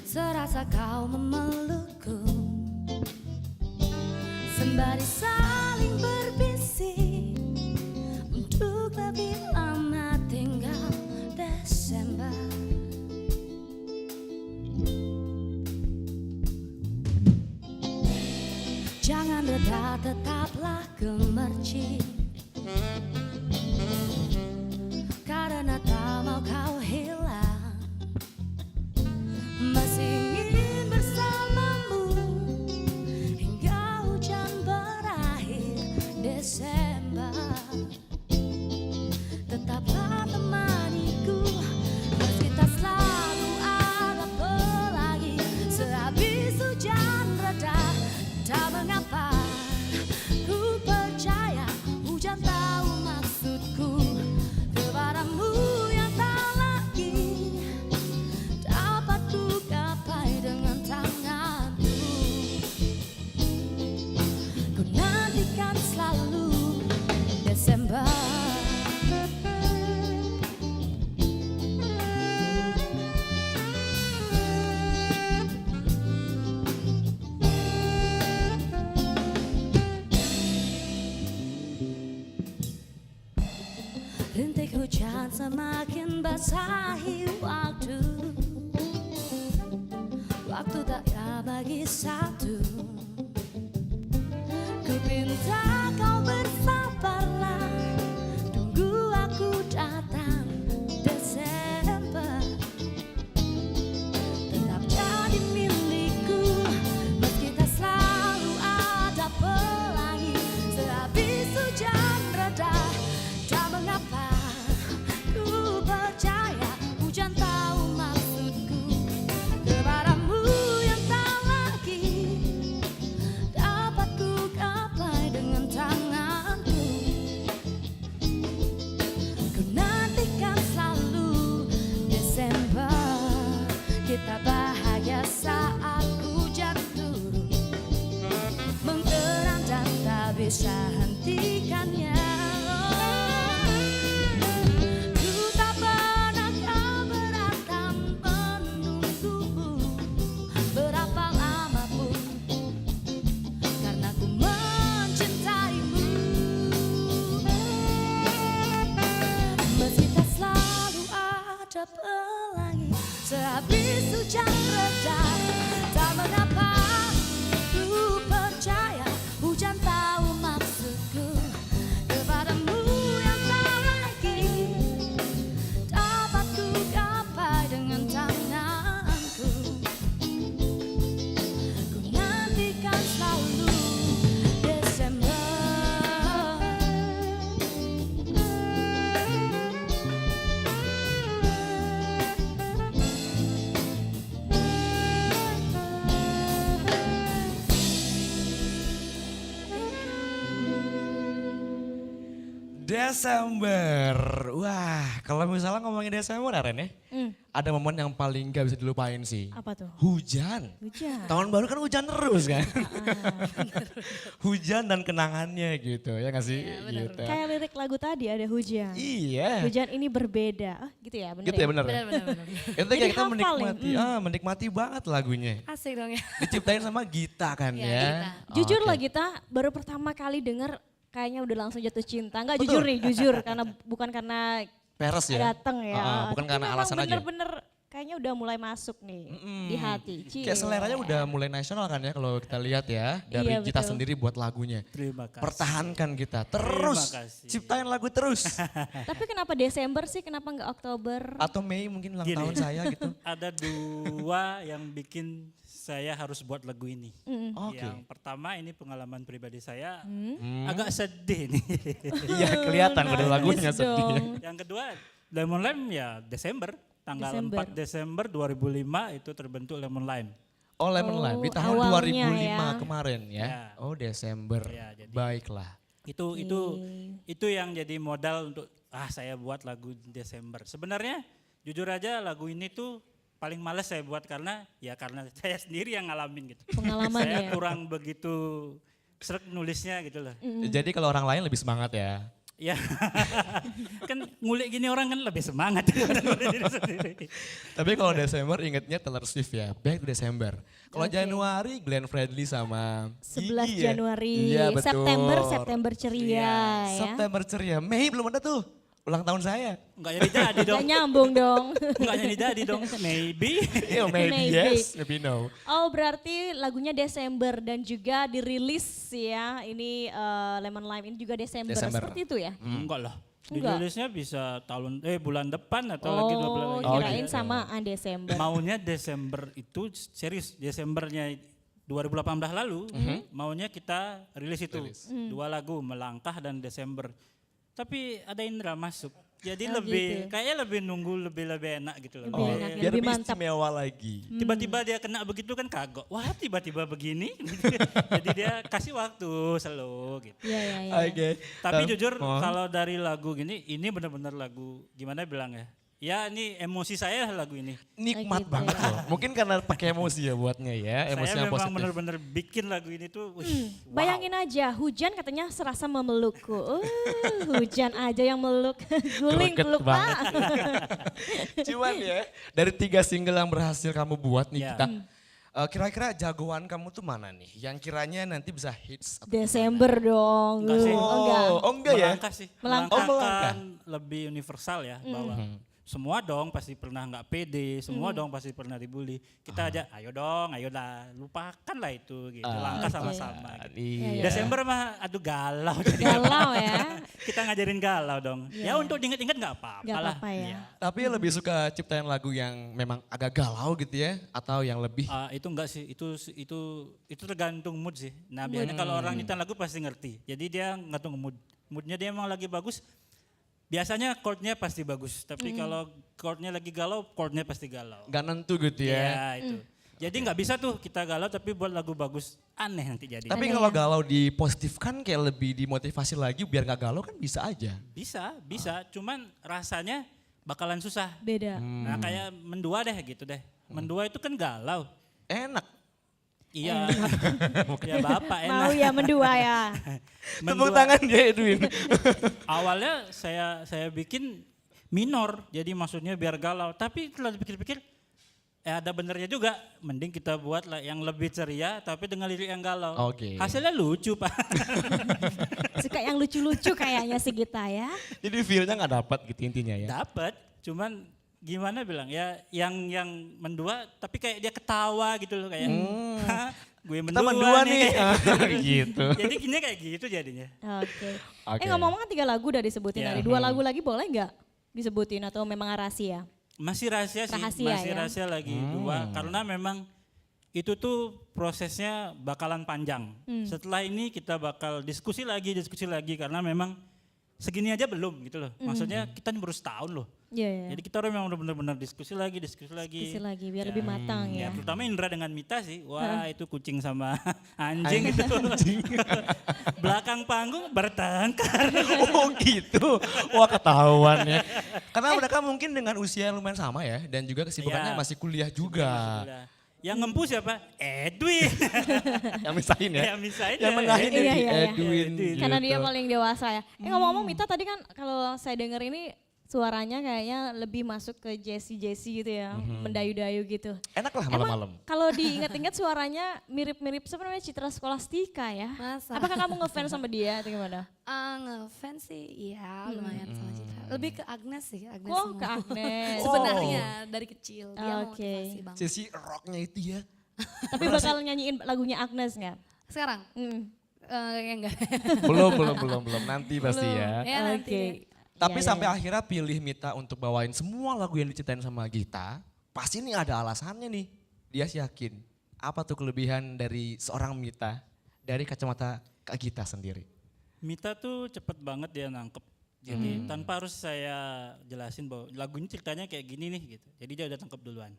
serasa kau memelukku, sembari saling berbisik untuk lebih lama tinggal Desember. Jangan reda, tetaplah gemercik, karena tak mau kau hilang. Masih ingin bersamamu hingga hujan berakhir Desember. Tetaplah temaniku, meski tak selalu ada pelangi. Sehabis hujan reda, tak mengapa, ku percaya hujan tahu maksudku. Kepadamu yang tak lagi dapat ku gapai dengan tanganku. Ku nantikan selalu Desember. Rintik hujan semakin basahi waktu, waktu tak ya bagi satu. Ku minta kau bersabarlah, tunggu aku datang Desember. Tetap jadi milikku, meski tak selalu ada pelangi. Sehabis hujan reda, tak mengapa, ku percaya hujan tahu maksudku. Kepadamu yang tak lagi dapat ku gapai dengan tanganku. Ku nantikan selalu Desember. Kita bahagia saat hujan turun, menggeram dan tak bisa hentikannya. Pelangi sehabis hujan reda, tak mengapa, ku percaya hujan tahu maksudku. Kepadamu yang tak lagi dapat ku gapai dengan tanganku. Ku nantikan selalu Desember. Desember. Wah, kalau misalnya ngomongin Desember Aren ya, ada momen yang paling gak bisa dilupain sih. Apa tuh? Hujan. Hujan. Tahun baru kan hujan terus kan. Hujan dan kenangannya gitu, ya gak sih? Gitu. Kayak lirik lagu tadi ada hujan. Iya. Hujan ini berbeda. Oh, gitu ya, bener Gitu ya bener. Benar-benar. Itu kayak Jadi kita hafal menikmati, ya? menikmati banget lagunya. Asik dong ya. Diciptain sama Gita kan Iya, ya. Gita. Jujur Oke. lah kita baru pertama kali denger kayaknya udah langsung jatuh cinta. Enggak Betul. jujur nih, jujur karena bukan karena Peres ya. dateng ya. Bukan Tapi karena memang alasan aja. bener-bener kayaknya udah mulai masuk nih di hati. Kayak seleranya udah mulai nasional kan ya kalau kita lihat ya. Dari Iya, Gita betul. sendiri buat lagunya. Terima kasih. Pertahankan kita, terus kasih. ciptain lagu terus. Tapi kenapa Desember sih, kenapa nggak Oktober? Atau Mei mungkin ulang Gini. tahun saya gitu. Ada dua yang bikin saya harus buat lagu ini. Oke. Yang pertama ini pengalaman pribadi saya agak sedih nih. Iya kelihatan pada Nangis lagunya sedih. dong. Yang kedua Lemon Lime ya Desember. Tanggal Desember. 4 Desember 2005 itu terbentuk Lemon Lime. Oh Lemon Oh, Lime di tahun awalnya 2005 ya. kemarin ya. Ya. Oh Desember. Ya, jadi- Baiklah. Itu yang jadi modal untuk saya buat lagu Desember. Sebenarnya jujur aja lagu ini tuh paling males saya buat karena saya sendiri yang ngalamin gitu. Pengalaman Saya ya. kurang begitu sreg nulisnya gitu loh. Jadi kalau orang lain lebih semangat ya. Ya, kan ngulik gini orang kan lebih semangat daripada ngulik diri sendiri. Tapi kalau Desember ingetnya Taylor Swift ya, Back to Desember. Kalau Januari Glenn Fredly sama 11 Iggy ya. Januari, Iya, betul. September ceria ya. September ceria, Mei belum ada tuh. Ulang tahun saya. Enggak jadi dong. Gak nyambung dong. Enggak jadi dong. Maybe. Iya, maybe Maybe. yes, maybe no. Oh berarti lagunya Desember dan juga dirilis ya ini Lemon Lime ini juga Desember. Desember. Seperti itu ya? Enggak lah. Enggak. Dirilisnya bisa bulan depan atau lagi 2 bulan lagi. Kirain gitu. samaan Desember. Maunya Desember itu serius, Desembernya 2018 lalu maunya kita rilis itu. 2 lagu, Melangkah dan Desember. Tapi ada Indra masuk. Jadi Oh, lebih gitu. kayaknya lebih nunggu lebih enak gitu loh. Lebih enak, Biar lebih lebih mantap. istimewa lagi. Tiba-tiba dia kena begitu kan kagok. Wah tiba-tiba begini. Jadi dia kasih waktu slow gitu. Iya, iya, iya. Oke. Tapi Tam- jujur Oh. kalau dari lagu gini, ini benar-benar lagu gimana bilang ya. Ya ini emosi saya lagu ini. Nikmat gitu banget ya. loh. Mungkin karena pakai emosi ya buatnya ya, emosi Saya yang memang positif. benar-benar bikin lagu ini tuh. Wow. Bayangin aja, hujan katanya serasa memelukku. Hujan aja yang meluk. Guling Greget peluk banget. Pak. Cuman ya, dari 3 single yang berhasil kamu buat nih Ya. kita, kira-kira jagoan kamu tuh mana nih? Yang kiranya nanti bisa hits? Atau Desember dong. Enggak sih. Oh, enggak. Oh enggak ya? Melangkah sih. Melangkah. Oh, melangkah. Kan lebih universal ya bahwa semua dong pasti pernah nggak pede, semua dong pasti pernah dibully. Kita aja, ayo dong, ayo lah, lupakan lah itu gitu. Langkah sama-sama. Gitu. Iya. Desember mah aduh galau jadi. Galau ya. Kita ngajarin galau dong. Ya untuk diinget-inget nggak apa-apa Nggak lah. apa-apa ya. Iya. Tapi lebih suka ciptain lagu yang memang agak galau gitu ya? Atau yang lebih? Itu enggak sih, itu tergantung mood sih. Nah biasanya kalau orang nyetel lagu pasti ngerti. Jadi dia ngatung mood. Moodnya dia emang lagi bagus, biasanya chordnya pasti bagus. Tapi kalau chordnya lagi galau, chordnya pasti galau. Gak nentu gitu ya? Ya itu. Jadi nggak bisa tuh kita galau tapi buat lagu bagus. Aneh nanti jadi. Tapi kalau galau dipositifkan kayak lebih dimotivasi lagi biar gak galau kan bisa aja. Bisa. Cuman rasanya bakalan susah. Beda. Nah kayak mendua deh gitu deh. Mendua itu kan galau. Enak. Iya. Ya bapak enak. Mau ya mendua ya. Tepuk tangan dia Edwin. Awalnya saya bikin minor, jadi maksudnya biar galau. Tapi setelah dipikir-pikir, ada benernya juga. Mending kita buat lah yang lebih ceria, tapi dengan lirik yang galau. Oke. Hasilnya lucu pak. Suka yang lucu-lucu kayaknya si Gita ya. Jadi feel-nya gak dapat gitu intinya ya? Dapat, cuman gimana bilang ya, yang mendua, tapi kayak dia ketawa gitu loh kayak. "Hah, gue Kita mendua, mendua nih. Gitu. gitu. Jadi gini kayak gitu jadinya. Oke. Oke. Ngomong-ngomong kan 3 lagu udah disebutin Ya. tadi. 2 lagu lagi boleh nggak disebutin atau memang rahasia? Masih rahasia sih, Rahasia masih ya? rahasia lagi 2 karena memang itu tuh prosesnya bakalan panjang. Setelah ini kita bakal diskusi lagi karena memang segini aja belum gitu loh. Maksudnya kita baru setahun loh. Iya, iya. Jadi kita memang udah benar-benar diskusi lagi. Diskusi lagi biar lebih matang Ya, ya. terutama Indra dengan Mita sih. Wah, itu kucing sama anjing itu. Belakang panggung bertengkar. Oh gitu. Wah ketahuan ya. Karena mereka mungkin dengan usia yang lumayan sama ya. Dan juga kesibukannya Iya. masih kuliah juga. Yang ngempu siapa? Edwin. Yang misahin ya. Yang misahin Yang ya. menahin Iya, ya iya, iya. Edwin. Karena gitu. dia paling dewasa ya. Ngomong-ngomong Mita tadi kan kalau saya denger ini suaranya kayaknya lebih masuk ke Jessie gitu ya. Mendayu-dayu gitu. Enak lah Emang malam-malam. kalau diingat-ingat suaranya mirip-mirip sebenarnya Citra Scholastika ya. Masa? Apakah kamu ngefans sama dia atau gimana? Ngefans sih, iya lumayan sama Citra. Lebih ke Agnes sih, Agnes Oh Mo. ke Agnes. Sebenarnya dari kecil dia Oke. motivasi banget. Sisi rocknya itu ya. Tapi bakal nyanyiin lagunya Agnes nggak? Sekarang? Ya enggak. Belum. Nanti pasti ya. Ya nanti Oke. deh. Tapi Iya, sampai akhirnya pilih Mita untuk bawain semua lagu yang diciptain sama Gita. Pasti nih ada alasannya nih. Dia yakin. Apa tuh kelebihan dari seorang Mita dari kacamata Kak Gita sendiri? Mita tuh cepet banget dia nangkep. Jadi tanpa harus saya jelasin bahwa lagu ini ceritanya kayak gini nih gitu. Jadi dia udah tangkep duluan.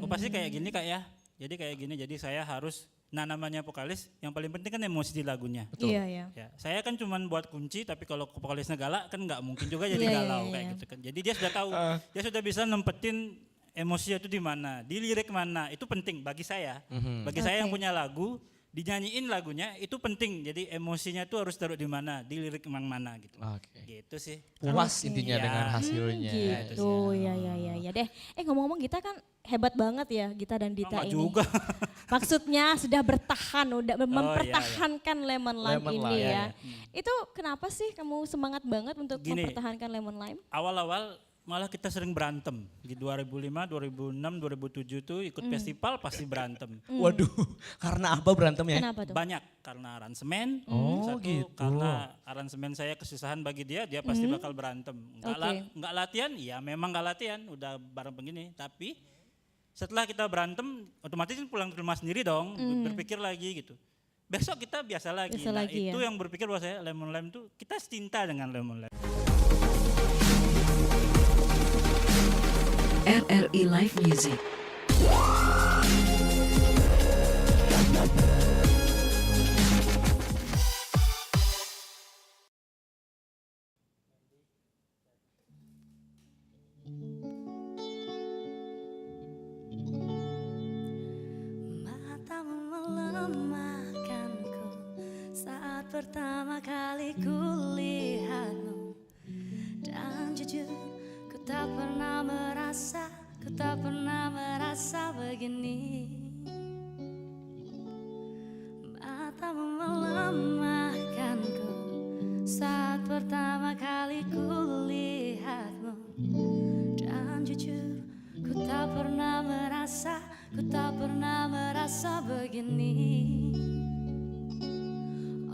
Oh pasti kayak gini Kak ya. Jadi kayak gini, jadi saya harus, nah namanya vokalis yang paling penting kan emosi di lagunya. Iya, iya. Ya, saya kan cuman buat kunci tapi kalau vokalisnya galak kan nggak mungkin juga jadi Iya, galau iya, kayak iya. gitu kan. Jadi dia sudah tahu, dia sudah bisa nempetin emosinya itu di mana, di lirik mana, itu penting bagi saya. Bagi saya yang punya lagu, dinyanyiin lagunya itu penting. Jadi emosinya tuh harus taruh di mana, di lirik yang mana gitu. Oke. Gitu sih. Puas Oke. intinya Ya. dengan hasilnya. Gitu, ya deh. Ngomong-ngomong Gita kan hebat banget ya, Gita dan Dita Enggak ini. juga. Maksudnya sudah bertahan, udah mempertahankan Lemon Lime Lemon ini Lime, ya. Itu kenapa sih kamu semangat banget untuk Gini. mempertahankan Lemon Lime? Awal-awal malah kita sering berantem. Di 2005, 2006, 2007 tuh ikut festival pasti berantem. Waduh, karena apa berantemnya? Kenapa tuh? Banyak karena aransemen, Oh, satu gitu. karena aransemen saya kesusahan bagi dia pasti bakal berantem. Nggak latihan, ya memang nggak latihan, udah bareng begini. Tapi setelah kita berantem, otomatis pulang ke rumah sendiri dong, berpikir lagi gitu. Besok kita biasa lagi. Biasa Nah lagi, itu ya. yang berpikir bahwa saya Lemon Lime tuh kita cinta dengan Lemon Lime. RRI Live Music. Matamu melemahkanku saat pertama kali kulihatmu. Dan jujur ku tak pernah merasa begini. Matamu melemahkanku saat pertama kali kulihatmu. Dan jujur ku tak pernah merasa begini.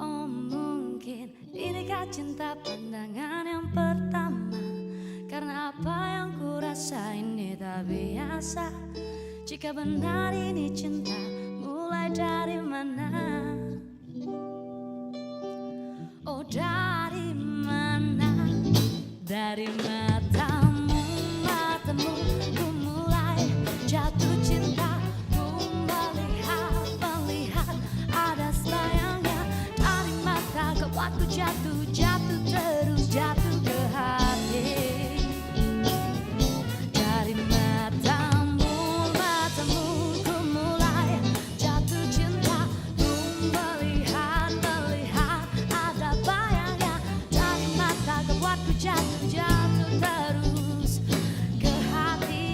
Oh mungkin inikah cinta pandangan yang pertama, karena apa yang ku rasa ini tak biasa. Jika benar ini cinta, mulai dari mana? Oh dari mana? Dari matamu, ku mulai jatuh cinta. Ku melihat ada sayangnya. Dari mata kau buatku jatuh terus jatuh ke hati. Dari matamu ku mulai jatuh cinta. Ku melihat ada bayangnya. Dari mata kau buatku jatuh terus ke hati.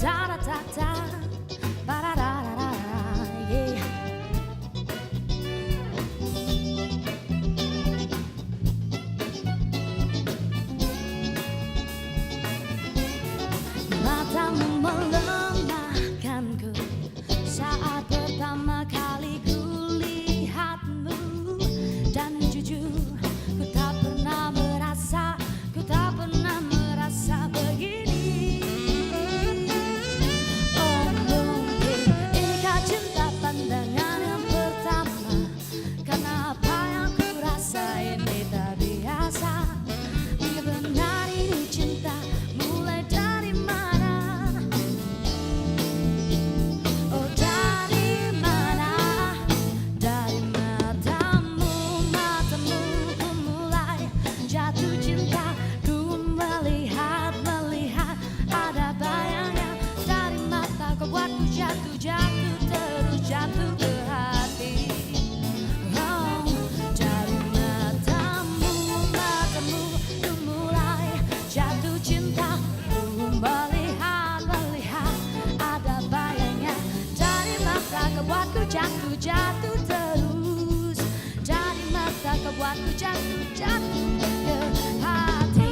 Ta-da-ta-ta, ba-da-da-da-da, yeah. Matamu melemahkanku saat pertama kali kulihatmu. Dan jujur ku tak pernah merasa begini. Oh mungkin inikah cinta pandangan yang pertama, karena apa yang ku rasa ini tak biasa. Jika benar ini cinta, mulai dari mana? Oh dari mana? Dari matamu, ku mulai jatuh cinta. Ku melihat ada bayangnya. Dari mata kau buatku jatuh terus jatuh ke hati. Oh, dari matamu, ku mulai jatuh cinta. Ku melihat ada bayangnya. Dari mata kau buatku jatuh terus. Dari mata kau buatku jatuh ke hati.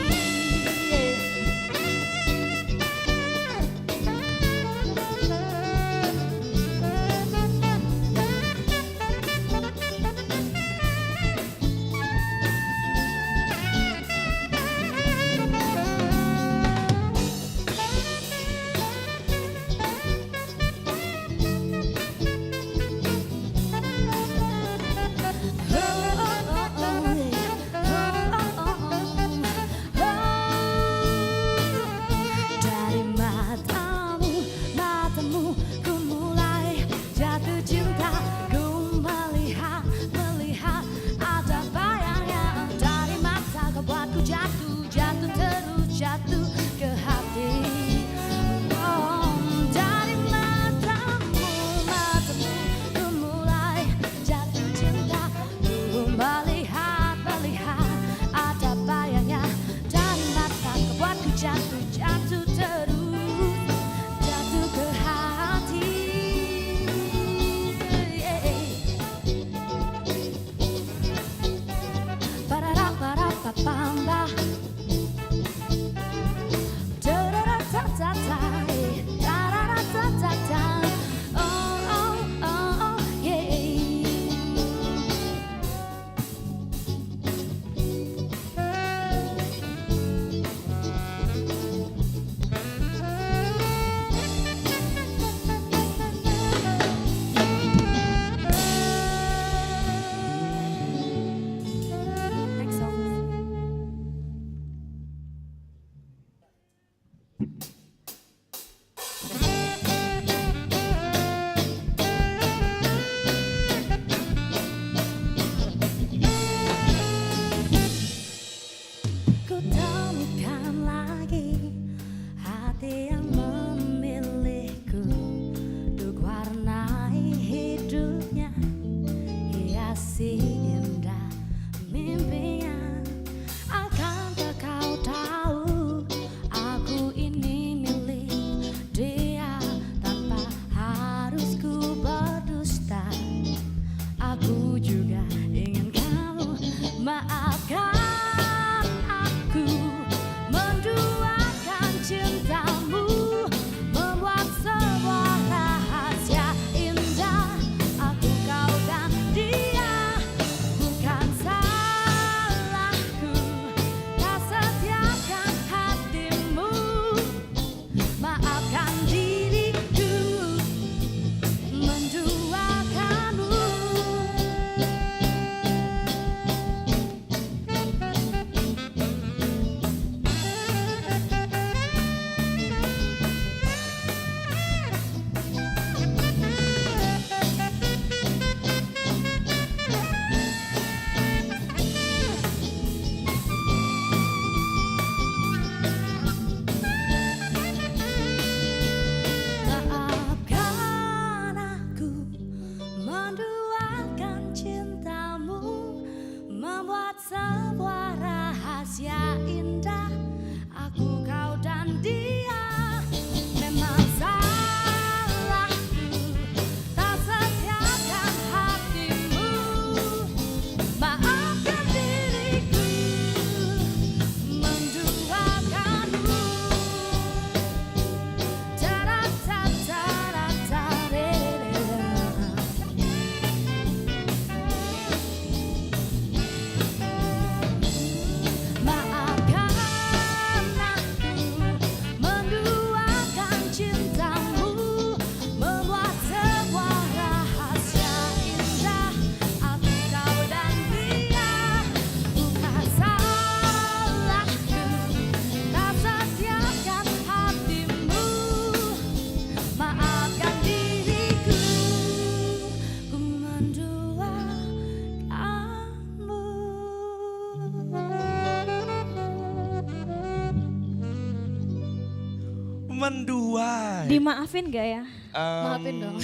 Mendua. Dimaafin gak ya? Maafin dong.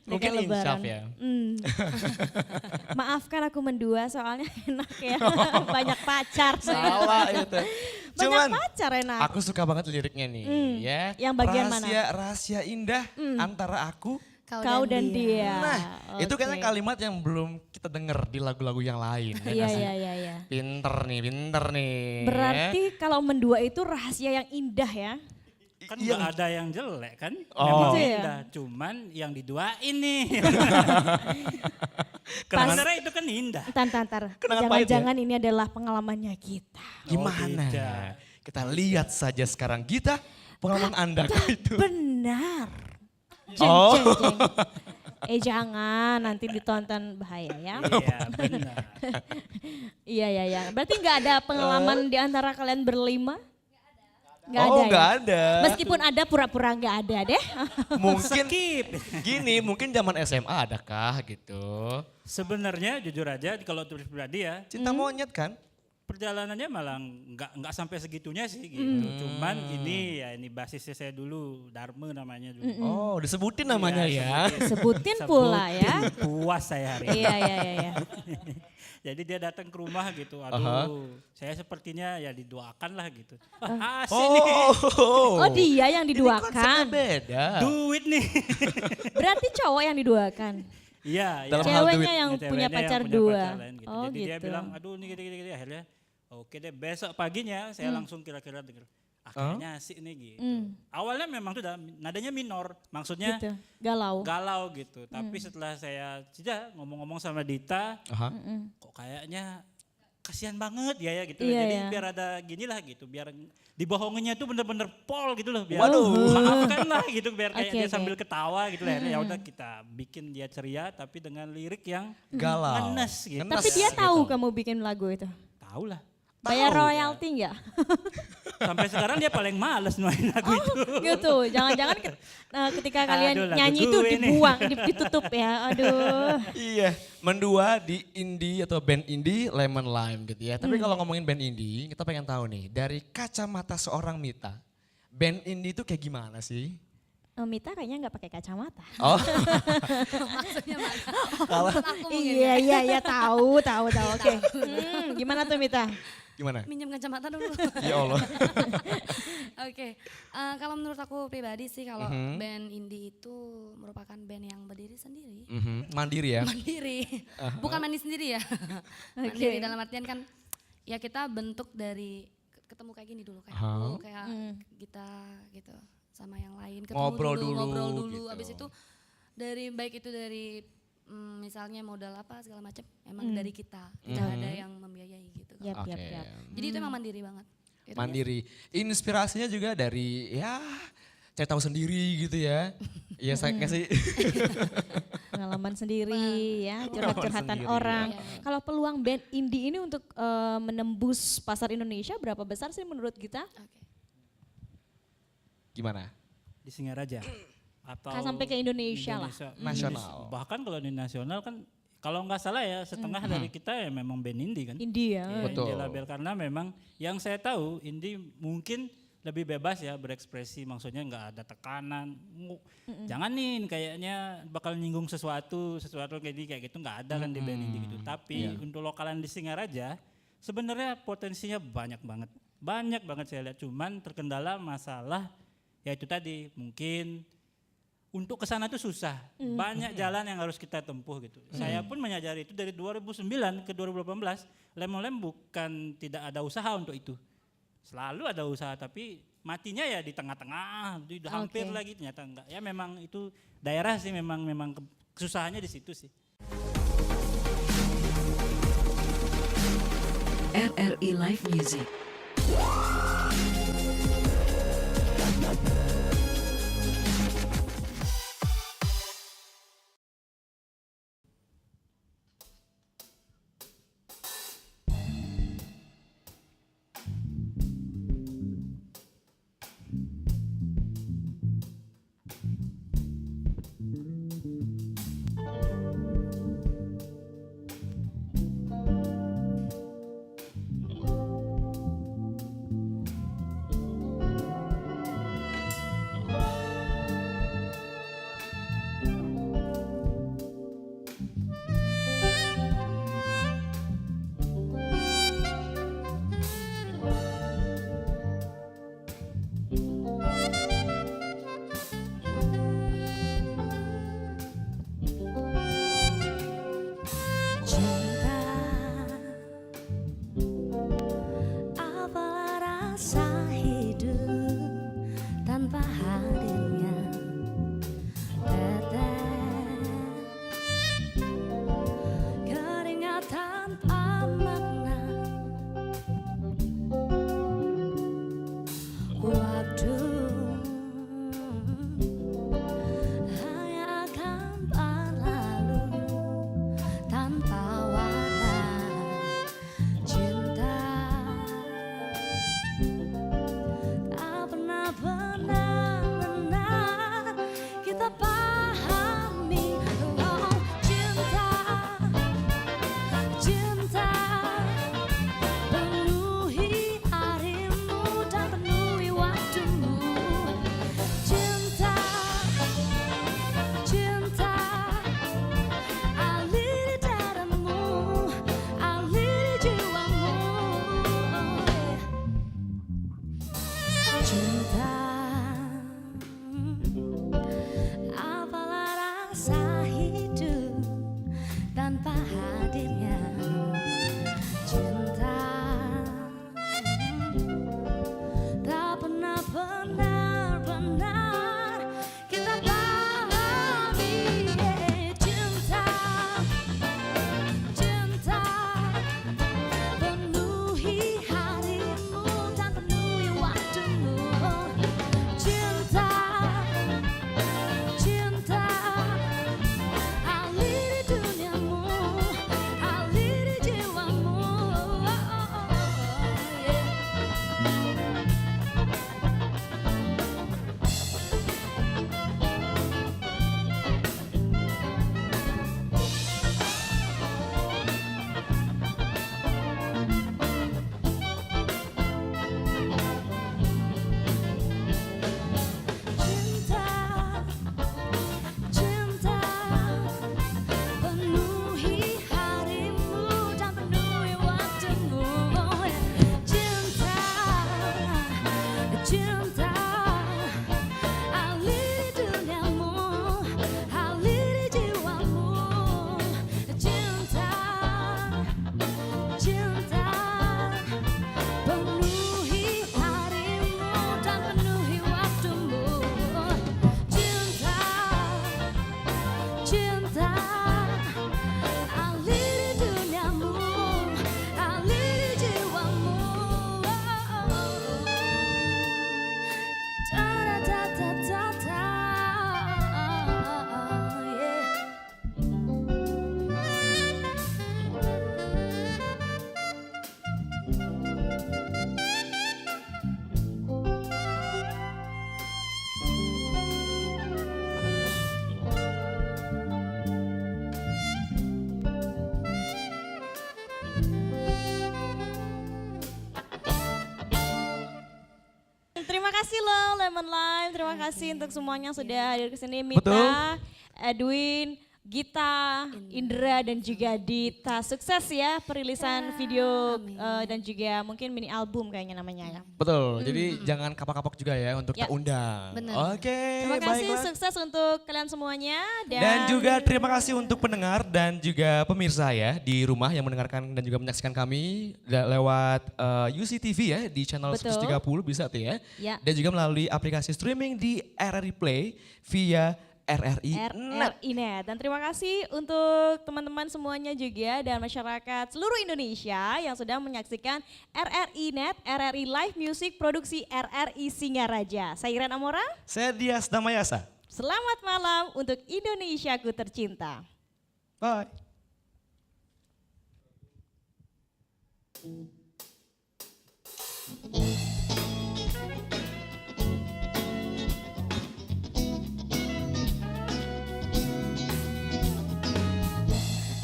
Mungkin Dekat insaf Lebaran. ya. Maafkan aku mendua soalnya enak ya. Banyak pacar. Salah itu. Banyak pacar enak. Aku suka banget liriknya nih ya. Yang bagian mana? Rahasia indah antara aku. Kau dan dia. Nah, itu Oke. kayaknya kalimat yang belum kita denger di lagu-lagu yang lain. ya Iya, nggak sih? iya. Pinter nih. Berarti kalau mendua itu rahasia yang indah ya? Kan nggak ada yang jelek kan? Oh. Memang Gitu ya? indah, cuman yang diduain nih. Pas- Sebenarnya itu kan indah. Tantar. Kenapa itu ya? Jangan-jangan ini adalah pengalamannya kita. Gimana? tidak. Kita lihat saja sekarang kita pengalaman Anda itu. Benar. Oh. Jangan nanti ditonton bahaya ya. Iya benar. Iya. Berarti nggak ada pengalaman di antara kalian berlima? Nggak Oh, ada nggak ya? ada. Meskipun ada pura-pura nggak ada deh. Mungkin Skip. gini, mungkin zaman SMA adakah gitu. Sebenarnya jujur aja kalau tulis pribadi ya, Cinta monyet kan? perjalanannya malah nggak sampai segitunya sih gitu. Cuman ini basisnya saya dulu Dharma namanya dulu. Oh, disebutin namanya ya. Sebutin pula ya. Puas saya hari ini. Iya. Jadi dia datang ke rumah gitu. Aduh, Aha. saya sepertinya ya didoakan lah gitu. Wah, asik nih. Oh dia yang Konsepnya diduakan. beda. Duit nih. Berarti cowok yang diduakan. Iya, Dalam hal Ceweknya duit. yang Ceweknya punya yang pacar punya dua. pacar lain gitu. Oh Jadi dia gitu. bilang, aduh ini gini. Akhirnya oke deh besok paginya saya langsung kira-kira denger. Kayaknya asik nih gitu. Awalnya memang tuh nadanya minor, maksudnya Gitu. Galau. galau gitu. Tapi setelah saya ngomong-ngomong sama Dita, Aha. kok kayaknya kasihan banget ya gitu. Iya, Jadi iya. biar ada gini lah gitu, biar dibohonginnya tuh bener-bener pol gitu loh. Biar Waduh. maafkan lah gitu, biar kayak Oke, dia oke. sambil ketawa gitu lah. Ya udah kita bikin dia ceria tapi dengan lirik yang Galau. ngenes gitu. Ngenes. Tapi dia tahu gitu. kamu bikin lagu itu. Tahu lah. Bayar Tahu. royalti nggak? Sampai sekarang dia paling males main lagu itu. Gitu. Jangan-jangan ketika kalian Aduh, lagu nyanyi itu gue nih. dibuang, ditutup ya. Aduh. Iya, mendua di indie atau band indie Lemon Lime gitu ya. Tapi kalau ngomongin band indie, kita pengen tahu nih dari kacamata seorang Mita, band indie itu kayak gimana sih? Mita kayaknya nggak pakai kacamata. Oh, Maksudnya mana? kalau Maksud aku mungkin ya. Iya tahu. Oke. Gimana tuh Mita? gimana? Minjem kacamata dulu. Ya Allah. Oke, kalau menurut aku pribadi sih kalau band indie itu merupakan band yang berdiri sendiri. Mandiri ya. Mandiri, bukan mandi sendiri ya. Mandiri dalam artian kan ya kita bentuk dari ketemu kayak gini dulu kayak aku, kayak kita gitu sama yang lain ketemu Ngobrol ngobrol dulu, dulu. gitu. Abis itu dari baik itu dari misalnya modal apa segala macam emang dari kita tidak ada yang membiayai gitu. Yap. Oke. Jadi itu emang mandiri banget. Gitu ya. Mandiri. Inspirasinya juga dari ya cari tahu sendiri gitu ya. Iya saya nggak sih? Pengalaman sendiri ya, curhat-curhatan sendiri, orang. ya. Kalau peluang band indie ini untuk menembus pasar Indonesia berapa besar sih menurut kita? Oke. Gimana? Di Singaraja. Atau Sampai ke Indonesia lah. Nasional. Bahkan kalau di nasional kan kalau nggak salah ya setengah dari kita ya memang band indie kan. Indie ya. Ya, Betul. indie label karena memang yang saya tahu indie mungkin lebih bebas ya berekspresi, maksudnya nggak ada tekanan. Jangan nih kayaknya bakal nyinggung sesuatu kayak gitu nggak ada kan di band indie gitu. Tapi untuk lokalan di Singaraja sebenarnya potensinya banyak banget saya lihat. Cuman terkendala masalah ya itu tadi mungkin untuk ke sana itu susah. Banyak jalan yang harus kita tempuh gitu. Saya pun menyadari itu dari 2009 ke 2018, Lemon Lime bukan tidak ada usaha untuk itu. Selalu ada usaha tapi matinya ya di tengah-tengah, hampir lagi ternyata enggak. Ya memang itu daerah sih memang kesusahannya di situ sih. RRI Live Music. terima kasih untuk semuanya sudah hadir ke sini. Betul. Mita, Edwin, Gita, Indra dan juga Dita. Sukses ya perilisan video dan juga mungkin mini album kayaknya namanya ya. Betul, jadi jangan kapok-kapok juga ya untuk Ya. tak undang. Benar. Oke, Terima kasih, baiklah. sukses untuk kalian semuanya. Dan juga terima kasih untuk pendengar dan juga pemirsa ya di rumah yang mendengarkan dan juga menyaksikan kami lewat UCTV ya di channel Betul. 130 bisa tuh ya. Ya. Dan juga melalui aplikasi streaming di RRI Play via RRI Net. RRI Net. Dan terima kasih untuk teman-teman semuanya juga dan masyarakat seluruh Indonesia yang sudah menyaksikan RRI Net, RRI Live Music produksi RRI Singaraja. Saya Iren Amora. Saya Dias Damayasa. Selamat malam untuk Indonesiaku tercinta. Bye.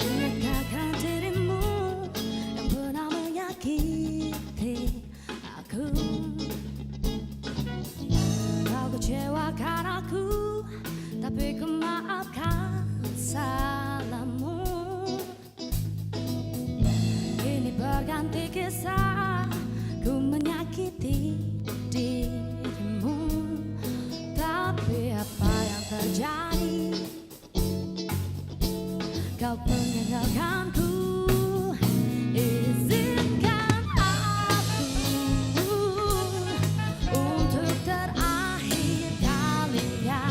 Ingatkah dirimu yang pernah menyakiti aku? Kau kecewakan aku, tapi ku maafkan salahmu. Kini berganti kisah, ku menyakiti dirimu. Tapi apa yang terjadi? Kau meninggalkanku. Izinkan aku untuk terakhir kalinya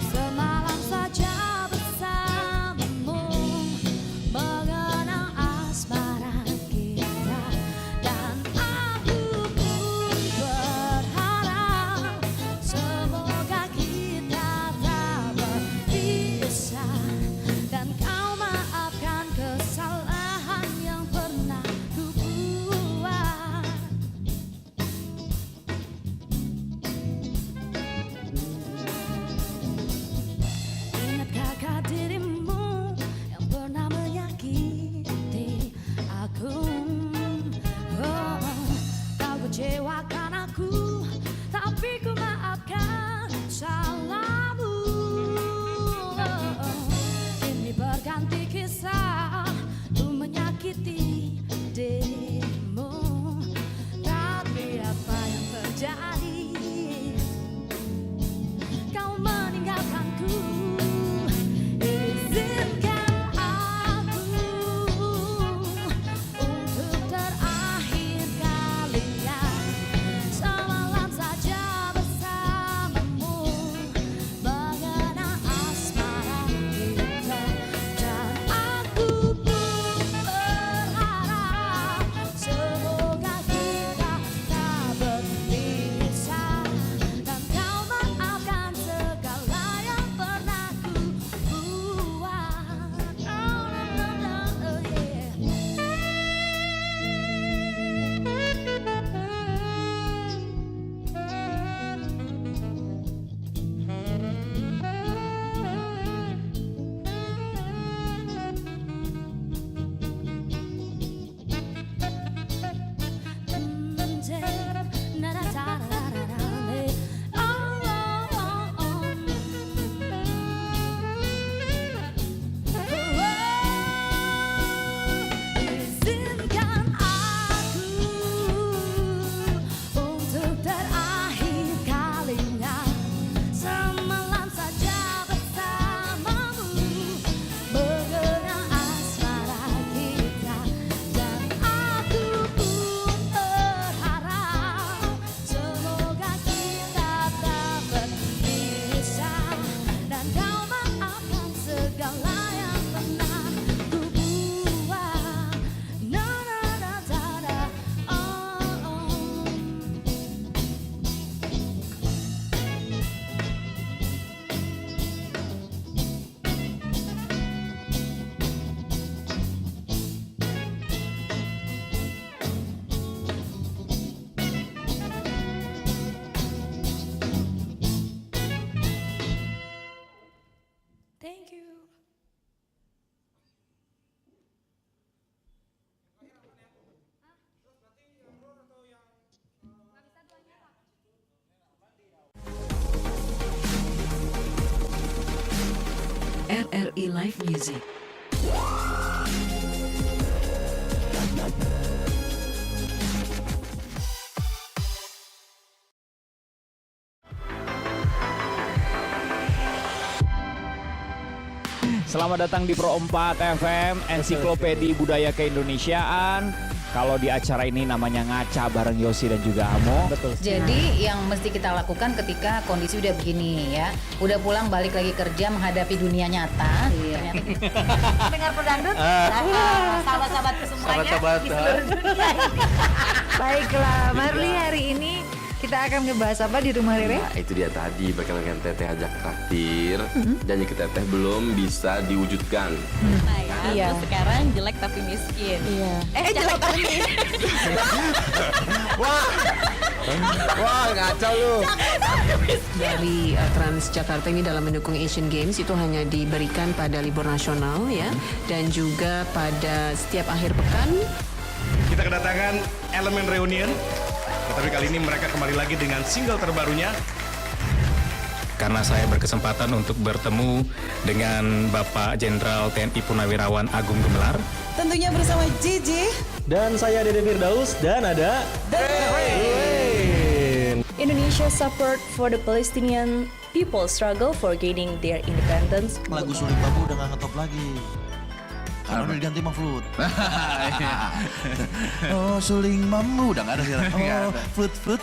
semalam saja bersamamu, mengenang asmara kita. Dan aku pun berharap semoga kita tak berpisah, dan kau maafkan kesalahan yang pernah ku buat. Ingatkah dirimu yang pernah menyakiti aku? Oh, kau kecewakan aku, tapi ku maafkan salahmu. Kini berganti kisah, ku menyakiti dirimu. Tapi apa yang terjadi? Kau meninggalkanku. Izinkan aku untuk terakhir kalinya semalam saja bersamamu, mengenang asmara kita. Dan aku pun berharap semoga kita tak berpisah, dan kau maafkan segala yang pernah ku buat. Oh, no, no, no, Izinkan aku untuk terakhir kalinya semalam saja bersamamu, mengenang asmara kita. Dan aku pun berharap semoga kita tak berpisah, dan kau maafkan segala yang pernah ku buat. Na na na da da, oh oh. Thank you. RI Live Music. Selamat datang di Pro 4 FM, Ensiklopedi Budaya Keindonesiaan. Kalau di acara ini namanya Ngaca bareng Yosi dan juga Amo. Betul. Jadi yang mesti kita lakukan ketika kondisi udah begini ya, udah pulang balik lagi kerja menghadapi dunia nyata. Ternyata dengar pedangdut, sahabat-sahabatku semuanya di seluruh dunia. Baiklah, Marli, hari ini kita akan ngebahas apa di rumah Rere? Nah, itu dia tadi bagaimana Teteh ajak traktir, janji ke Teteh belum bisa diwujudkan. Iya. Sekarang jelek tapi miskin. Iya. Jelek tapi miskin. Wah, ngaco lu. Dari Transjakarta ini dalam mendukung Asian Games itu hanya diberikan pada libur nasional ya, dan juga pada setiap akhir pekan. Kita kedatangan Elemen Reunion. Tapi kali ini mereka kembali lagi dengan single terbarunya. Karena saya berkesempatan untuk bertemu dengan Bapak Jenderal TNI Purnawirawan Agung Gumelar. Tentunya bersama Gigi. Dan saya Dede Firdaus dan ada The Rain. Indonesia support for the Palestinian people struggle for gaining their independence. Lagu Suling Bambu udah gak ngetop lagi. Karena udah diganti sama flute. Oh, suling bambu udah gak ada sekarang. Oh, flute.